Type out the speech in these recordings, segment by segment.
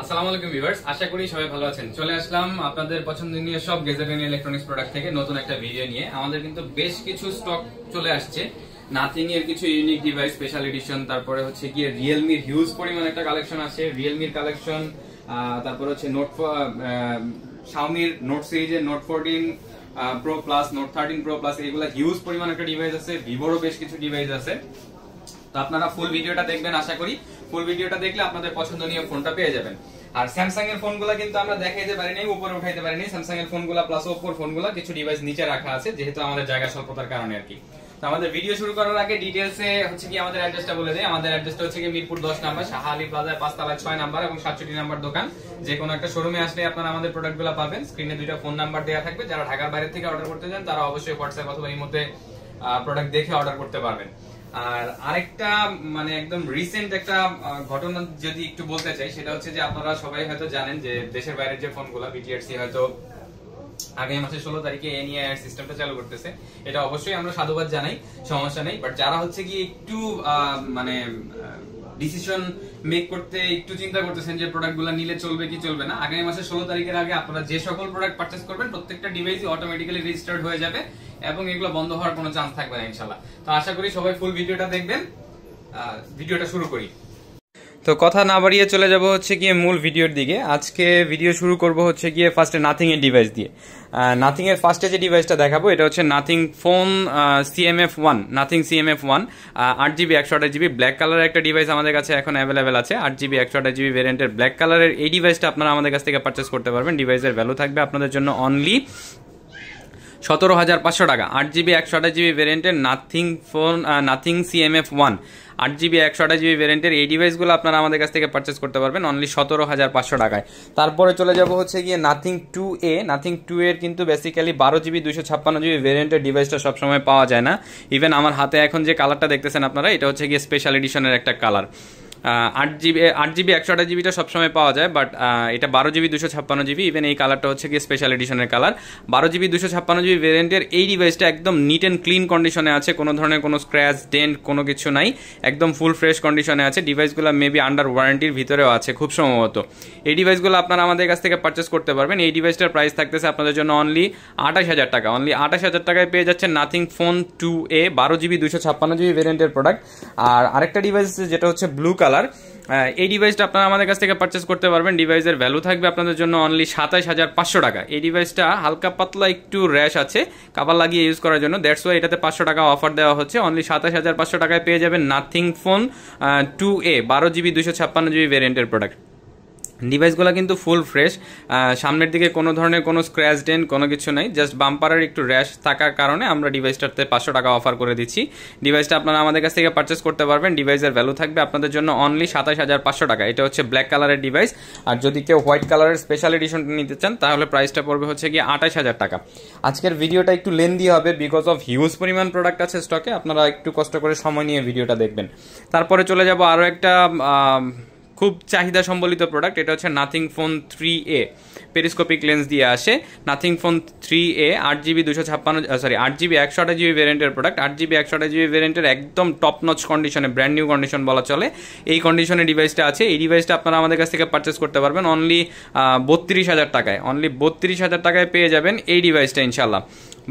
আসসালামু আলাইকুম ভিউয়ার্স, আশা করি সবাই ভালো আছেন। চলে আসলাম আপনাদের পছন্দনীয় সব গ্যাজেট এন্ড ইলেকট্রনিক্স প্রোডাক্ট থেকে নতুন একটা ভিডিও নিয়ে। আমাদের কিন্তু বেশ কিছু স্টক চলে আসছে। নাথিং এর কিছু ইউনিক ডিভাইস স্পেশাল এডিশন, তারপরে হচ্ছে গিয়ে রিয়েলমির হিউজ পরিমাণ একটা কালেকশন আছে, রিয়েলমির কালেকশন, তারপরে হচ্ছে শাওমির নোট সিরিজের note 14 pro plus, note 13 pro plus, এগুলা হিউজ পরিমাণ একটা ডিভাইস আছে। ভিভোরও বেশ কিছু ডিভাইস আছে। তো আপনারা ফুল ভিডিওটা দেখবেন, আশা করি ফুল ভিডিওটা দেখলে আপনাদের পছন্দনীয় ফোনটা পেয়ে যাবেন। আর স্যামসাং এর ফোনগুলো কিন্তু আমরা দেখাইতে পারি নাই, উপরে উঠাইতে পারি নাই। স্যামসাং এর ফোনগুলো প্লাস ওপ্পোর ফোনগুলো কিছু ডিভাইস নিচে রাখা আছে, যেহেতু আমাদের জায়গা স্বল্পতার কারণে আর কি। তো আমাদের ভিডিও শুরু করার আগে ডিটেইলসে হচ্ছে কি আমাদের অ্যাড্রেসটা বলে দেই। আমাদের অ্যাড্রেসটা হচ্ছে কি মিরপুর 10 নাম্বার শাহ আলী প্লাজায় 5 তলায় 6 নাম্বার এবং 67 নাম্বার দোকান। যে কোনো একটা শোরুমে আসলে আপনারা আমাদের প্রোডাক্টগুলো পাবেন। স্ক্রিনে দুইটা ফোন নাম্বার দেওয়া থাকবে। যারা ঢাকার বাইরে থেকে অর্ডার করতে চান তারা অবশ্যই হোয়াটসঅ্যাপ অথবা ইমোতে প্রোডাক্ট দেখে অর্ডার করতে পারবেন। আর আরেকটা মানে একদম রিসেন্ট একটা ঘটনা যদি একটু বলতে চাই, সেটা হচ্ছে যে আপনারা সবাই হয়তো জানেন যে দেশের বাইরের যে ফোনগুলো বিটিআরসি হয়তো আগামী মাসের 16 তারিখে এনইআইআর সিস্টেমটা চালু করতেছে। এটা অবশ্যই আমরা সাধুবাদ জানাই, সমস্যা নেই। বাট যারা হচ্ছে কি একটু মানে ডিসিশন মেক করতে একটু চিন্তা করতেছেন যে প্রোডাক্টগুলো নিলে চলবে কি চলবে না, আগামী মাসের 16 তারিখের আগে আপনারা যে সকল প্রোডাক্ট পারচেজ করবেন প্রত্যেকটা ডিভাইসই অটোমেটিক্যালি রেজিস্টার্ড হয়ে যাবে এবং এগুলো বন্ধ হওয়ার কোনো চান্স থাকবে না ইনশাআল্লাহ। তো আশা করি সবাই ফুল ভিডিওটা দেখবেন। ভিডিওটা শুরু করি। তো কথা না বাড়িয়ে চলে যাব হচ্ছে গিয়ে মূল ভিডিওর দিকে। আজকে ভিডিও শুরু করব হচ্ছে গিয়ে ফার্স্টে নাথিং এর ডিভাইস দিয়ে। নাথিং এর ফার্স্টে যে ডিভাইসটা দেখাবো এটা হচ্ছে nothing phone CMF1, nothing CMF1 8GB 128GB black কালারের একটা ডিভাইস আমাদের কাছে এখন অ্যাভেলেবেল আছে। 8GB 128GB ভেরিয়েন্টের ব্ল্যাক কালারের এই ডিভাইসটা আপনারা আমাদের কাছ থেকে পারচেস করতে পারবেন। ডিভাইসের ভ্যালু থাকবে আপনাদের জন্য অনলি 17,500 টাকা। 8GB 128GB ভেরিয়েন্টের নাথিং CMF1 8GB 128GB ভেরিয়েন্টের এই ডিভাইসগুলো আপনারা আমাদের কাছ থেকে পারচেস করতে পারবেন অনলি 17,500 টাকায়। তারপরে চলে যাব হচ্ছে গিয়ে নাথিং 2A। নাথিং 2A এর কিন্তু বেসিক্যালি 12GB 256GB ভেরিয়েন্টের ডিভাইসটা সবসময় পাওয়া যায় না। ইভেন আমার হাতে এখন যে কালারটা দেখতেছেন আপনারা, এটা হচ্ছে গিয়ে স্পেশাল এডিশনের একটা কালার। 8GB 128GBটা সবসময় পাওয়া যায়, বাট এটা 12GB 256GB। ইভেন এই কালারটা হচ্ছে কি স্পেশাল এডিশনের কালার। 12GB 256GB ভেরিয়েন্টের এই ডিভাইসটা একদম নিট অ্যান্ড ক্লিন কন্ডিশনে আছে, কোনো ধরনের কোনো স্ক্র্যাচ ডেন্ট কোনো কিছু নাই, একদম ফুল ফ্রেশ কন্ডিশনে আছে। ডিভাইসগুলো মেবি আন্ডার ওয়ারেন্টির ভিতরেও আছে খুব সম্ভবত। এই ডিভাইসগুলো আপনারা আমাদের কাছ থেকে পারচেস করতে পারবেন। এই ডিভাইসটার প্রাইস থাকতেছে আপনাদের জন্য অনলি 28,000 টাকা। অনলি 28,000 টাকায় পেয়ে যাচ্ছেন nothing phone 2A 12GB 256GB ভেরিয়েন্টের প্রোডাক্ট। আর আরেকটা ডিভাইস যেটা হচ্ছে ব্লু কালার, এই ডিভাইসটা আপনারা আমাদের কাছ থেকে পারচেস করতে পারবেন। ডিভাইসের ভ্যালু থাকবে আপনাদের জন্য অনলি 27,500 টাকা। এই ডিভাইসটা হালকা পাতলা একটু র্যাশ আছে কাভার লাগিয়ে ইউজ করার জন্য, দ্যাটস ওয়াই এটাতে 500 টাকা অফার দেওয়া হচ্ছে। অনলি 27,500 টাকায় পেয়ে যাবেন nothing phone 2A 12GB 256GB ভেরিয়েন্টের প্রোডাক্ট। ডিভাইসগুলো কিন্তু ফুল ফ্রেশ, সামনের দিকে কোনো ধরনের কোনো স্ক্র্যাচ ডেন্ট কোনো কিছু নাই, জাস্ট বাম্পারের একটু র্যাশ থাকার কারণে আমরা ডিভাইসটাতে 500 টাকা অফার করে দিচ্ছি। ডিভাইসটা আপনারা আমাদের কাছ থেকে পারচেস করতে পারবেন। ডিভাইসের ভ্যালু থাকবে আপনাদের জন্য অনলি 27,500 টাকা। এটা হচ্ছে ব্ল্যাক কালারের ডিভাইস। আর যদি কেউ হোয়াইট কালারের স্পেশাল এডিশনটা নিতে চান তাহলে প্রাইসটা পড়বে হচ্ছে গিয়ে 28,000 টাকা। আজকের ভিডিওটা একটু লেন্দি হবে বিকজ অফ হিউজ পরিমাণ প্রোডাক্ট আছে স্টকে, আপনারা একটু কষ্ট করে সময় নিয়ে ভিডিওটা দেখবেন। তারপরে চলে যাব আরও একটা খুব চাহিদা সম্বলিত প্রোডাক্ট, এটা হচ্ছে nothing phone 3A periscopic lens দিয়ে আসে। Nothing phone 3A 8GB 128GB ভেরিয়েন্টের প্রোডাক্ট। 8GB 128GB ভেরিয়েন্টের একদম টপ নচ কন্ডিশনে, ব্র্যান্ড নিউ কন্ডিশন বলা চলে, এই কন্ডিশনে ডিভাইসটা আছে। এই ডিভাইসটা আপনারা আমাদের কাছ থেকে পারচেস করতে পারবেন অনলি 32,000 টাকায়। অনলি 32,000 টাকায় পেয়ে যাবেন এই ডিভাইসটা ইনশাল্লাহ।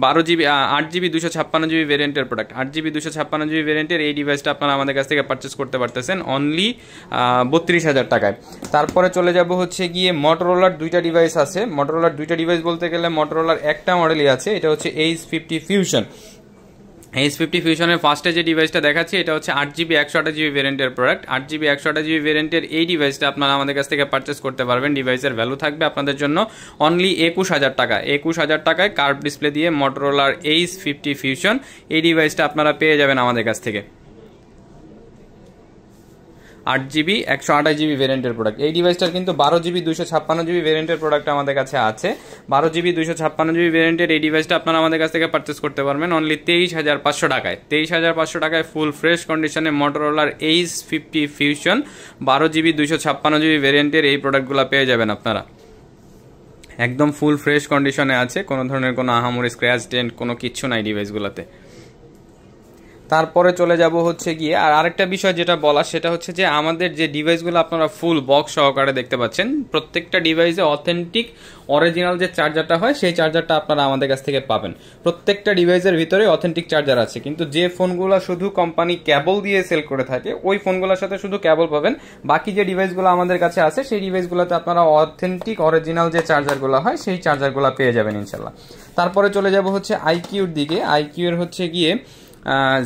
8GB 256GB ভেরিয়েন্টের প্রোডাক্ট। 8GB 256GB ভেরিয়েন্টের এই ডিভাইসটা আপনারা আমাদের কাছ থেকে পারচেস করতে পারতেছেন অনলি 32,000 টাকায়। তারপরে চলে যাব হচ্ছে গিয়ে মোটরোলার দুইটা ডিভাইস আছে। মোটরোলার দুইটা ডিভাইস বলতে গেলে মোটরোলার একটা মডেলই আছে, এটা হচ্ছে H50 ফিউশন। H50 ফিউশনের ফার্স্টে যে ডিভাইসটা দেখাচ্ছি এটা হচ্ছে 8GB 128GB ভেরিয়েন্টের প্রোডাক্ট। 8GB 128GB ভেরিয়েন্টের এই ডিভাইসটা আপনারা আমাদের কাছ থেকে পারচেস করতে পারবেন। ডিভাইসের ভ্যালু থাকবে আপনাদের জন্য অনলি 21,000 টাকা। 21,000 টাকায় কার্ভ ডিসপ্লে দিয়ে মোটরোলার H50 ফিউশন এই ডিভাইসটা আপনারা পেয়ে যাবেন আমাদের কাছ থেকে। 8GB 128GB ভেরিয়েন্টের প্রোডাক্ট। এই ডিভাইসটার কিন্তু 12GB 256GB ভেরিয়েন্টের প্রোডাক্ট আমাদের কাছে আছে। 12GB 256GB ভেরিয়েন্টের এই ডিভাইসটা আপনারা আমাদের কাছ থেকে পারচেস করতে পারবেন অনলি 23,500 টাকায়। 23,500 টাকায় ফুল ফ্রেশ কন্ডিশনে মোটরোলার H50 ফিউশন 12GB 256GB ভেরিয়েন্টের এই প্রোডাক্টগুলো পেয়ে যাবেন আপনারা। একদম ফুল ফ্রেশ কন্ডিশনে আছে, কোনো ধরনের কোনো আহামরি স্ক্র্যাচ ডেন্ট কোনো কিচ্ছু নাই ডিভাইসগুলোতে। তারপরে চলে যাব হচ্ছে গিয়ে আর আরেকটা বিষয় যেটা বলা সেটা হচ্ছে যে আমাদের যে ডিভাইসগুলো আপনারা ফুল বক্স সহকারে দেখতে পাচ্ছেন, প্রত্যেকটা ডিভাইসে অথেন্টিক অরিজিনাল যে চার্জারটা হয় সেই চার্জারটা আপনারা আমাদের কাছ থেকে পাবেন। প্রত্যেকটা ডিভাইসের ভিতরে অথেন্টিক চার্জার আছে, কিন্তু যে ফোনগুলো শুধু কোম্পানি কেবল দিয়ে সেল করে থাকে ওই ফোনগুলোর সাথে শুধু কেবল পাবেন। বাকি যে ডিভাইসগুলো আমাদের কাছে আছে সেই ডিভাইসগুলোতে আপনারা অথেন্টিক অরিজিনাল যে চার্জারগুলো হয় সেই চার্জারগুলো পেয়ে যাবেন ইনশাল্লাহ। তারপরে চলে যাব হচ্ছে আইকিউর দিকে। আইকিউর হচ্ছে গিয়ে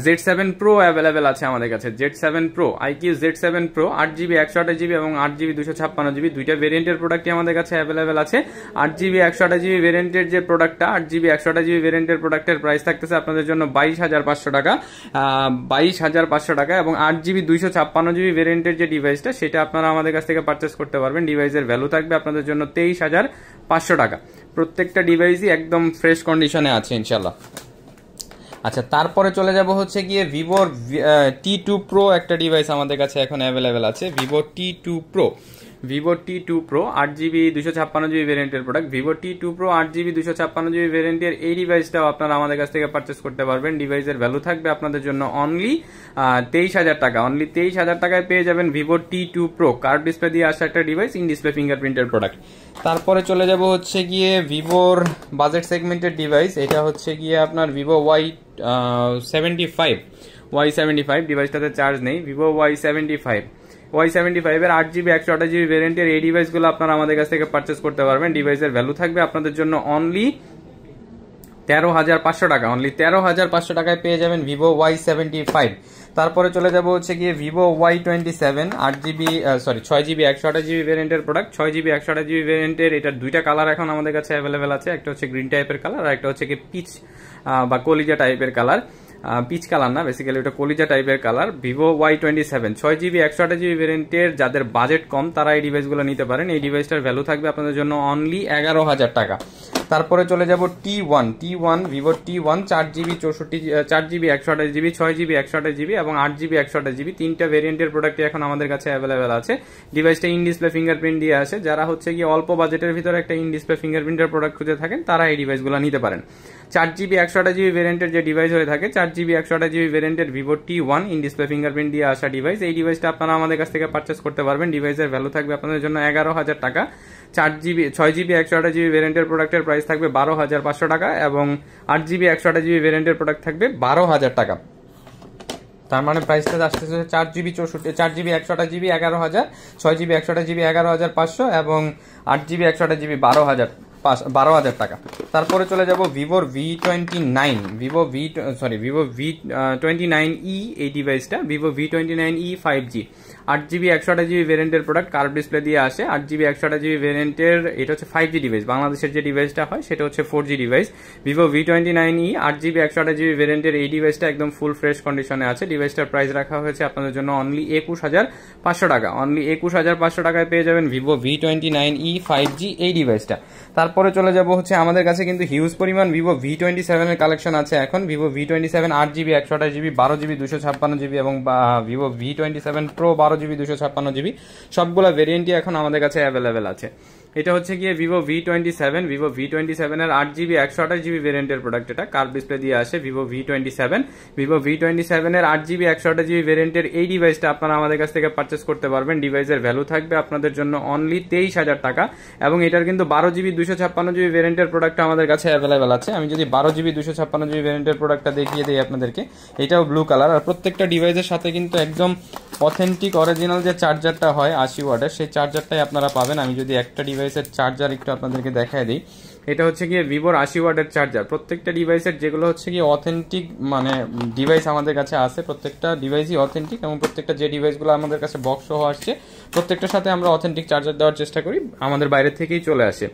Z7 Pro অ্যাভেলেবেল আছে আমাদের কাছে। Z7 Pro, IQ Z7 Pro 8GB 128GB এবং 8GB 256GB দুইটা ভেরিয়েন্টের প্রোডাক্টই আমাদের কাছে অ্যাভেলেবেল আছে। 8GB 128GB ভেরিয়েন্টের যে প্রোডাক্টটা 8GB 128GB ভেরিয়েন্টের প্রোডাক্টের প্রাইস থাকতেছে আপনাদের জন্য 22,500 টাকা, 22,500 টাকা। এবং 8GB 256GB ভেরিয়েন্টের যে ডিভাইসটা সেটা আপনারা আমাদের কাছ থেকে পারচেস করতে পারবেন। ডিভাইসের ভ্যালু থাকবে আপনাদের জন্য 23,500 টাকা। প্রত্যেকটা ডিভাইসই একদম ফ্রেশ কন্ডিশনে আছে ইনশাল্লাহ। আচ্ছা, তারপরে চলে যাব হচ্ছে গিয়ে ভিভোর T2 Pro একটা ডিভাইস আমাদের কাছে এখন অ্যাভেলেবেল আছে। Vivo T2 Pro, Vivo T2 Pro 8GB 256GB ভেরিয়েন্টের product. Vivo T2 Pro 8GB 256GB ভেরিয়েন্টের এই ডিভাইসটাও আপনারা আমাদের কাছ থেকে পারচেস করতে পারবেন। ডিভাইসের ভ্যালু থাকবে আপনাদের জন্য অনলি 23,000 টাকা। অনলি 23,000 টাকায় পেয়ে যাবেন Vivo T2 Pro, curve display দিয়ে আসা একটা ডিভাইস, ইন ডিসপ্লে ফিঙ্গারপ্রিন্টের প্রোডাক্ট। তারপরে চলে যাব হচ্ছে গিয়ে ভিভোর বাজেট সেগমেন্টের ডিভাইস। এটা হচ্ছে গিয়ে আপনার ভিভো Y75 ডিভাইসটাতে চার্জ নেই। ভিভো Y75 এর 8GB 128GB ভেরিয়েন্টের এই ডিভাইসগুলো আপনারা আমাদের কাছ থেকে পারচেস করতে পারবেন। ডিভাইসের ভ্যালু থাকবে আপনাদের জন্য অনলি 13,500 টাকা। অনলি 13,500 টাকায় পেয়ে যাবেন ভিভো Y75। তারপরে চলে যাব হচ্ছে গিয়ে ভিভো Y27 6GB 128GB ভেরিয়েন্টের প্রোডাক্ট। 6GB 128GB ভেরিয়েন্টের এটার দুইটা কালার এখন আমাদের কাছে অ্যাভেলেবেল আছে। একটা হচ্ছে গ্রিন টাইপের কালার আর একটা হচ্ছে কি পিচ বা কলিজা টাইপের কালার। পিচ কালার না, বেসিক্যালি ওটা কলিজা টাইপের colour. Vivo Y27 6GB 128GB ভেরিয়েন্টের যাদের বাজেট কম তারা এই ডিভাইসগুলো নিতে পারেন। এই ডিভাইসটার ভ্যালু থাকবে আপনাদের জন্য অনলি 11,000 টাকা। তারপরে চলে যাব T1 Vivo T1 4GB 128GB 6GB 128GB এবং 8GB 128GB তিনটা ভেরিয়েন্টের প্রোডাক্টই এখন আমাদের কাছে অ্যাভেলেবেল আছে। ডিভাইসটা ইন ডিসপ্লে ফিঙ্গারপ্রিন্ট দিয়ে আসে। যারা হচ্ছে কি অল্প বাজেটের ভিতরে একটা ইন ডিসপ্লে ফিঙ্গারপ্রিন্টের প্রোডাক্ট খুঁজে থাকেন তারা এই ডিভাইসগুলো নিতে পারেন। 4GB 128GB ভেরিয়েন্টের যে ডিভাইস হয়ে থাকে 4GB 128GB ভেরিয়েন্টের Vivo T1 in display fingerprint দিয়ে আসা ডিভাইস, এই ডিভাইসটা আপনারা আমাদের কাছ থেকে পারচেস করতে পারবেন। ডিভাইসের ভ্যালু থাকবে আপনাদের জন্য 11,000 টাকা। 6GB 128GB ভেরিয়েন্টের প্রোডাক্টের প্রাইস থাকবে 12,500 টাকা এবং 8GB 128GB ভেরিয়েন্টের প্রোডাক্ট থাকবে 12,000 টাকা। তার মানে প্রাইসটা আসতেছে 4GB 128GB 11,000, 6GB 128GB 11,500 এবং 8GB 128GB 12,000 টাকা। তারপরে চলে যাব ভিভোর ভিভো V29e এই ডিভাইসটা। Vivo V29e 5G 8GB 128GB ভেরিয়েন্টের প্রোডাক্ট, কার্ভ ডিসপ্লে দিয়ে আসে। 8GB 128GB ভেরিয়েন্টের এটা হচ্ছে 5G ডিভাইস। বাংলাদেশের যে ডিভাইসটা হয় সেটা হচ্ছে 4G device. Vivo V29e 8GB 128GB ভেরিয়েন্টের এই ডিভাইসটা একদম ফুল ফ্রেশ কন্ডিশনে আছে। ডিভাইসটার প্রাইস রাখা হয়েছে আপনাদের জন্য অনলি 21,500 টাকা। অনলি 21,500 টাকায় পেয়ে যাবেন ভিভো V29e 5G এই ডিভাইসটা। তারপরে চলে যাব হচ্ছে আমাদের কাছে কিন্তু হিউজ পরিমাণ ভিভো V27 এর কালেকশন আছে এখন। Vivo V27 8GB 128GB 12GB 256GB এবং Vivo V27 Pro 12GB 256GB সবগুলা ভেরিয়েন্টই এখন আমাদের কাছে অ্যাভেলেবেল আছে। এটা হচ্ছে গিয়ে ভিভো V27 এর 8GB 128GB ভেরিয়েন্টের প্রোডাক্ট। এটা কার্ভ ডিসপ্লে দিয়ে আসে ভিভো V27 এর 8GB 128GB ভেরিয়েন্টের এই ডিভাইসটা আপনারা আমাদের কাছ থেকে পারচেস করতে পারবেন। ডিভাইসের ভ্যালু থাকবে আপনাদের জন্য অনলি 23,000 টাকা এবং এটার কিন্তু 12GB 256GB ভেরিয়েন্টের প্রোডাক্ট আমাদের কাছে অ্যাভেলেবেল আছে। আমি যদি 12GB 256GB ভেরিয়েন্টের প্রোডাক্টটা দেখিয়ে দিই আপনাদেরকে, এটাও ব্লু কালার। আর প্রত্যেকটা ডিভাইসের সাথে কিন্তু একদম অথেন্টিক অরিজিনাল যে চার্জারটা হয় 80 ওয়াটের সেই চার্জারটাই আপনারা পাবেন। আমি যদি একটা ডিভাইসের চার্জার একটু আপনাদেরকে দেখায় দিই, এটা হচ্ছে গিয়ে ভিভোর 80 ওয়াটের চার্জার। প্রত্যেকটা ডিভাইসের যেগুলো হচ্ছে গিয়ে অথেন্টিক মানে ডিভাইস আমাদের কাছে আছে, প্রত্যেকটা ডিভাইসই অথেন্টিক এবং প্রত্যেকটা যে ডিভাইসগুলো আমাদের কাছে বক্স সহ আসছে প্রত্যেকটার সাথে আমরা অথেন্টিক চার্জার দেওয়ার চেষ্টা করি, আমাদের বাইরে থেকেই চলে আসে।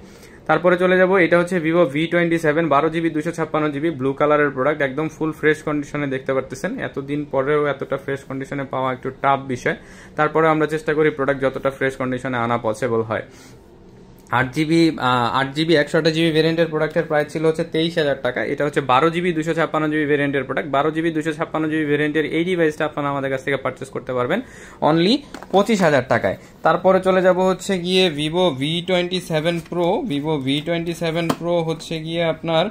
তারপরে চলে যাব, এটা হচ্ছে Vivo V27 12GB 256GB blue কালারের প্রোডাক্ট, একদম ফুল ফ্রেশ কন্ডিশনে দেখতে পারতেছেন। এতদিন পরেও এতটা ফ্রেশ কন্ডিশনে পাওয়া একটু টাফ বিষয়, তারপরে আমরা চেষ্টা করি প্রোডাক্ট যতটা ফ্রেশ কন্ডিশনে আনা পসিবল হয়। 8GB 128GB ভেরিয়েন্টের প্রোডাক্টের প্রাইস ছিল হচ্ছে 23,000 টাকা। এটা হচ্ছে 12GB 256GB ভেরিয়েন্টের প্রোডাক্ট। 12GB 256GB ভেরিয়েন্টের এই ডিভাইসটা আপনারা আমাদের কাছ থেকে পারচেস করতে পারবেন অনলি 25,000 টাকায়। তারপরে চলে যাব হচ্ছে গিয়ে ভিভো V27 Pro হচ্ছে গিয়ে আপনার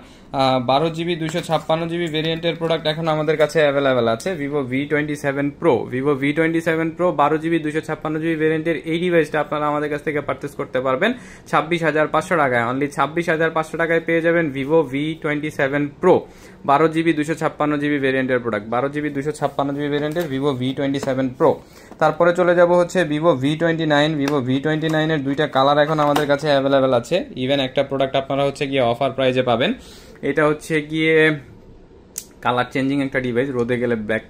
12GB 256GB ভেরিয়েন্টের প্রোডাক্ট এখন আমাদের কাছে অ্যাভেলেবেল আছে Vivo V27 Pro। Vivo V27 Pro 12GB 256GB ভেরিয়েন্টের এই ডিভাইসটা আপনারা আমাদের কাছ থেকে পারচেস করতে পারবেন 26,500 টাকায়। অনলি 26,500 টাকায় পেয়ে যাবেন Vivo V27 Pro 12GB 256GB ভেরিয়েন্টের প্রোডাক্ট, 12GB 256GB ভেরিয়েন্টের ভিভো V27 Pro। তারপরে চলে যাব হচ্ছে ভিভো V29। ভিভো V29 এর দুইটা কালার এখন আমাদের কাছে অ্যাভেলেবেল আছে। ইভেন একটা প্রোডাক্ট আপনারা হচ্ছে গিয়ে অফার প্রাইজে পাবেন। এটা হচ্ছে গিয়ে কালার চেঞ্জিং একটা ডিভাইস, রোদে গেলে ব্ল্যাক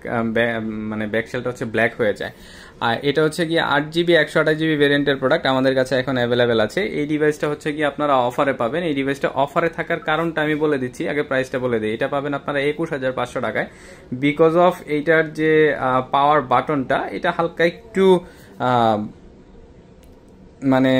মানে ব্যাকশেলটা হচ্ছে ব্ল্যাক হয়ে যায়। আর এটা হচ্ছে গিয়ে 8GB 128GB ভেরিয়েন্টের প্রোডাক্ট আমাদের কাছে এখন অ্যাভেলেবেল আছে। এই ডিভাইসটা হচ্ছে গিয়ে আপনারা অফারে পাবেন। এই ডিভাইসটা অফারে থাকার কারণটা আমি বলে দিচ্ছি, আগে প্রাইসটা বলে দিই। এটা পাবেন আপনারা 21,500 টাকায়, বিকজ অফ এইটার যে পাওয়ার বাটনটা এটা হালকা একটু মানে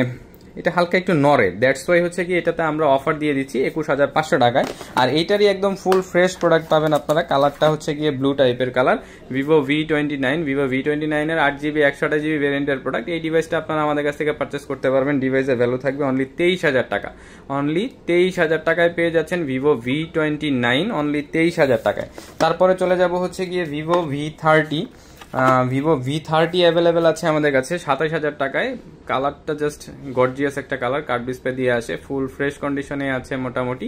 এটা হালকা একটু নড়ে, দ্যাটস ওয়াই হচ্ছে কি এটাতে আমরা অফার দিয়ে দিচ্ছি 21,500 টাকায়। আর এইটারই একদম ফুল ফ্রেশ প্রোডাক্ট পাবেন আপনারা। কালারটা হচ্ছে গিয়ে ব্লু টাইপের colour, Vivo V29। Vivo V29 এর 8GB 128GB ভেরিয়েন্টের প্রোডাক্ট। এই ডিভাইসটা আপনারা আমাদের কাছ থেকে পারচেস করতে পারবেন। ডিভাইসের ভ্যালু থাকবে অনলি 23,000 টাকা। অনলি 23,000 টাকায় পেয়ে যাচ্ছেন ভিভো V29, অনলি 23,000 টাকায়। তারপরে চলে যাব হচ্ছে গিয়ে Vivo V30। Vivo V30 available আছে আমাদের কাছে 27,000 টাকায়। কালারটা জাস্ট গর্জিয়াস একটা কালার, কার্ড ডিসপ্লে দিয়ে আসে, ফুল ফ্রেশ কন্ডিশনে আছে মোটামুটি।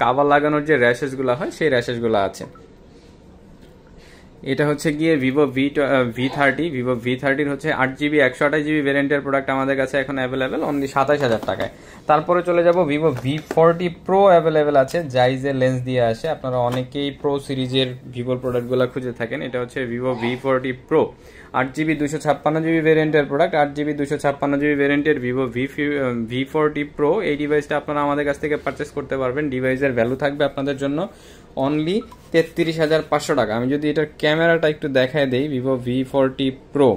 কাভার লাগানোর যে র্যাশেসগুলো হয় সেই র্যাশেসগুলো আছে। এটা হচ্ছে গিয়ে ভিভো V30। ভিভো V30 হচ্ছে 8GB 128GB ভেরিয়েন্টের প্রোডাক্ট আমাদের কাছে এখন অ্যাভেলেবেল অনলি 27,000 টাকায়। তারপরে চলে যাব ভিভো V40 Pro অ্যাভেলেবেল আছে, জাইজের লেন্স দিয়ে আসে। আপনারা অনেকেই প্রো সিরিজের ভিভোর প্রোডাক্টগুলো খুঁজে থাকেন। এটা হচ্ছে Vivo V40 Pro 8GB 256GB ভেরিয়েন্টের প্রোডাক্ট, 8GB 256GB ভেরিয়েন্টের ভিভো V40 Pro। এই ডিভাইসটা আপনারা আমাদের কাছ থেকে পারচেস করতে পারবেন। ডিভাইসের ভ্যালু থাকবে আপনাদের জন্য অনলি 33,500 টাকা। আমি যদি এটার ক্যামেরাটা একটু দেখায় দেই, Vivo V40 Pro,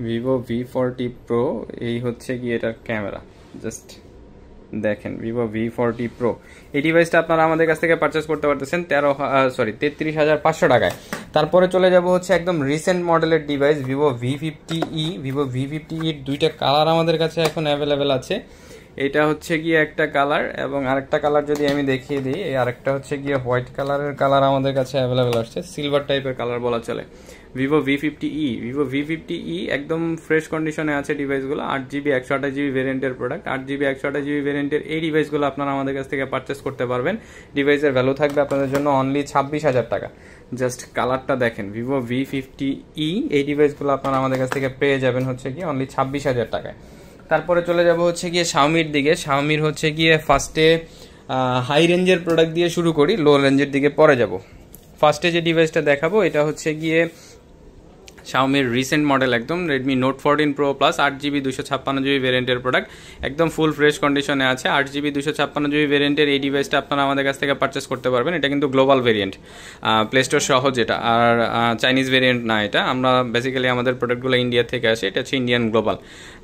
Vivo V40 Pro এই হচ্ছে কি এটার ক্যামেরা, জাস্ট দেখেন ভিভো V40 Pro। এই ডিভাইসটা আপনারা আমাদের কাছ থেকে পারচেস করতে পারতেছেন 33,500 টাকায়। তারপরে চলে যাব হচ্ছে একদম রিসেন্ট মডেলের device Vivo V50e। Vivo V50e এর দুইটা কালার আমাদের কাছে এখন অ্যাভেলেবেল আছে। এটা হচ্ছে গিয়ে একটা কালার এবং আরেকটা কালার যদি আমি দেখিয়ে দিই, এই আরেকটা হচ্ছে গিয়ে হোয়াইট কালারের কালার আমাদের কাছে অ্যাভেলেবেল আসছে, সিলভার টাইপের কালার বলা চলে। Vivo V50e। ভিভো V50e একদম ফ্রেশ কন্ডিশনে আছে ডিভাইসগুলো, 8GB 128GB ভেরিয়েন্টের প্রোডাক্ট, 8GB 128GB ভেরিয়েন্টের এই ডিভাইসগুলো আপনারা আমাদের কাছ থেকে পারচেস করতে পারবেন। ডিভাইসের ভ্যালু থাকবে আপনাদের জন্য অনলি 26,000 টাকা। জাস্ট কালারটা দেখেন, ভিভো V50e এই ডিভাইসগুলো আপনারা আমাদের কাছ থেকে পেয়ে যাবেন হচ্ছে কি অনলি 26,000 টাকায়। তারপরে চলে যাব হচ্ছে গিয়ে শাওমির দিকে। শাওমির হচ্ছে গিয়ে ফার্স্টে হাই রেঞ্জের প্রোডাক্ট দিয়ে শুরু করি, লো রেঞ্জের দিকে পরে যাব। ফার্স্টে যে ডিভাইসটা দেখাবো এটা হচ্ছে গিয়ে শাওমির রিসেন্ট মডেল, একদম Redmi note 14 Pro plus, 8GB 256GB ভেরিয়েন্টের প্রোডাক্ট, একদম ফুল ফ্রেশ কন্ডিশনে আছে। 8GB 256GB ভেরিয়েন্টের এই ডিভাইসটা আপনারা আমাদের কাছ থেকে পারচেস করতে পারবেন। এটা কিন্তু গ্লোবাল ভেরিয়েন্ট, প্লে স্টোর সহ যেটা, আর চাইনিজ ভেরিয়েন্ট না এটা। আমরা বেসিক্যালি আমাদের প্রোডাক্টগুলো ইন্ডিয়া থেকে আসে, এটা হচ্ছে Indian global.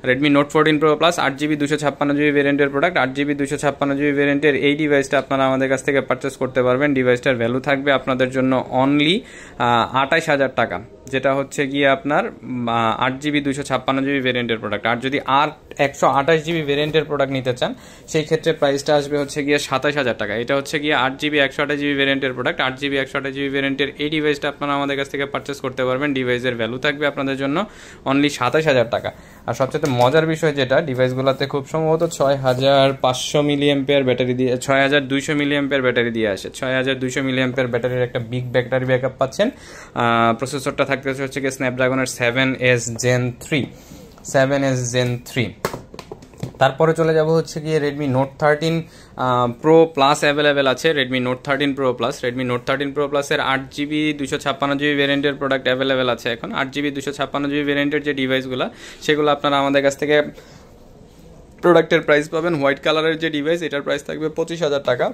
Redmi note 14 Pro plus, 8GB 256GB ভেরিয়েন্টের প্রোডাক্ট, 8GB 256GB ভেরিয়েন্টের এই ডিভাইসটা আপনারা আমাদের কাছ থেকে পারচেস করতে পারবেন। ডিভাইসটার ভ্যালু থাকবে আপনাদের জন্য অনলি 28,000 টাকা, যেটা হচ্ছে গিয়ে আপনার 8GB 256GB ভেরিয়েন্টের প্রোডাক্ট। আর যদি 128GB ভেরিয়েন্টের প্রোডাক্ট নিতে চান সেই ক্ষেত্রে প্রাইসটা আসবে হচ্ছে গিয়ে 27,000 টাকা। এটা হচ্ছে গিয়ে 8GB 128GB ভেরিয়েন্টের প্রোডাক্ট, 8GB 128GB ভেরিয়েন্টের এই ডিভাইসটা আপনারা আমাদের কাছ থেকে পারচেস করতে পারবেন। ডিভাইসের ভ্যালু থাকবে আপনাদের জন্য অনলি 27,000 টাকা। আর সবচেয়ে মজার বিষয় যেটা, ডিভাইসগুলোতে খুব সম্ভবত 6,500 মিলিঅ্যাম্পিয়ার ব্যাটারি দিয়ে, 6,200 মিলিঅ্যাম্পিয়ার ব্যাটারি দিয়ে আসে। 6,200 মিলিঅ্যাম্পিয়ার ব্যাটারির একটা বিগ ব্যাটারি ব্যাকআপ পাচ্ছেন। প্রসেসরটা থাকতেছে হচ্ছে গিয়ে স্ন্যাপড্রাগনের 7S Gen 3, 7S Gen 3। তারপরে চলে যাব হচ্ছে গিয়ে Redmi note 13 Pro plus available আছে। Redmi note 13 Pro plus, Redmi note 13 Pro প্লাসের 8GB 256GB ভেরিয়েন্টের প্রোডাক্ট অ্যাভেলেবেল আছে এখন। 8GB 256GB ভেরিয়েন্টের যে ডিভাইসগুলো সেগুলো আপনারা আমাদের কাছ থেকে প্রোডাক্টের প্রাইস পাবেন। হোয়াইট কালারের যে ডিভাইস এটার প্রাইস থাকবে 25,000 টাকা।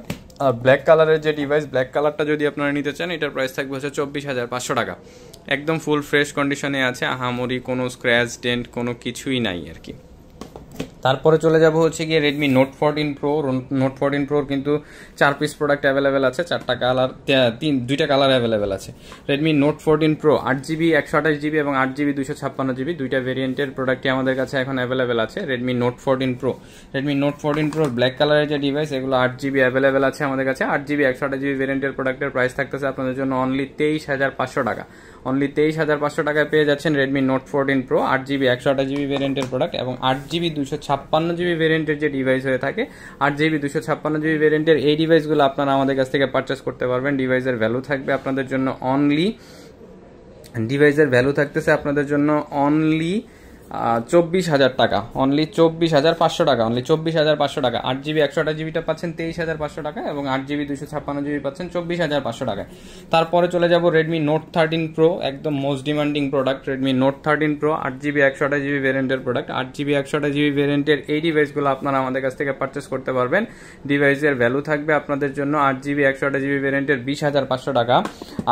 আর ব্ল্যাক কালারের যে ডিভাইস, ব্ল্যাক কালারটা যদি আপনারা নিতে চান এটার প্রাইস থাকবে হচ্ছে 24,500 টাকা। একদম ফুল ফ্রেশ কন্ডিশনে আছে, আহামরি কোনো স্ক্র্যাচ ডেন্ট কোনো কিছুই নাই আর কি। তারপরে চলে যাব হচ্ছে গিয়ে রেডমি নোট 14 প্রো। নোট 14 প্রোর কিন্তু 4 পিস প্রোডাক্ট অ্যাভেলেবেল আছে, 4টা কালার, 2টা কালার অ্যাভেলেবেল আছে। Redmi note 14 pro 8GB 128GB এবং 8GB 256GB 2টা ভেরিয়েন্টের প্রোডাক্টই আমাদের কাছে এখন অ্যাভেলেবেল আছে। Redmi note 14 pro, Redmi note 14 প্রোর ব্ল্যাক কালারের যে ডিভাইস, এগুলো 8GB অ্যাভেলেবেল আছে আমাদের কাছে। 8GB 128GB ভেরিয়েন্টের প্রোডাক্টের প্রাইস থাকতেছে আপনাদের জন্য অনলি 23,500 টাকা। অনলি 23,500 টাকায় পেয়ে যাচ্ছেন Redmi note 14 pro 8GB 128GB ভেরিয়েন্টের প্রোডাক্ট এবং 8GB 256GB ভেরিয়েন্টের যে ডিভাইস হয়ে থাকে, 8GB 256GB ভেরিয়েন্টের এই ডিভাইসগুলো আপনারা আমাদের কাছ থেকে পারচেস করতে পারবেন। ডিভাইসের ভ্যালু থাকবে আপনাদের জন্য অনলি, ডিভাইসের ভ্যালু থাকতেছে আপনাদের জন্য অনলি 24,000 টাকা, অনলি 24,500 টাকা, অনলি 24,500 টাকা। 8GB 128GBটা পাচ্ছেন 23,500 টাকা এবং 8GB 256GB পাচ্ছেন 24,500 টাকায়। তারপরে চলে যাব রেডমি নোট 13 প্রো, একদম most demanding product Redmi note 13 pro 8GB 128GB ভেরিয়েন্টের প্রোডাক্ট। 8GB 128GB ভেরিয়েন্টের এই ডিভাইসগুলো আপনারা আমাদের কাছ থেকে পারচেস করতে পারবেন। ডিভাইসের ভ্যালু থাকবে আপনাদের জন্য 8GB 128GB ভেরিয়েন্টের 20,500 টাকা।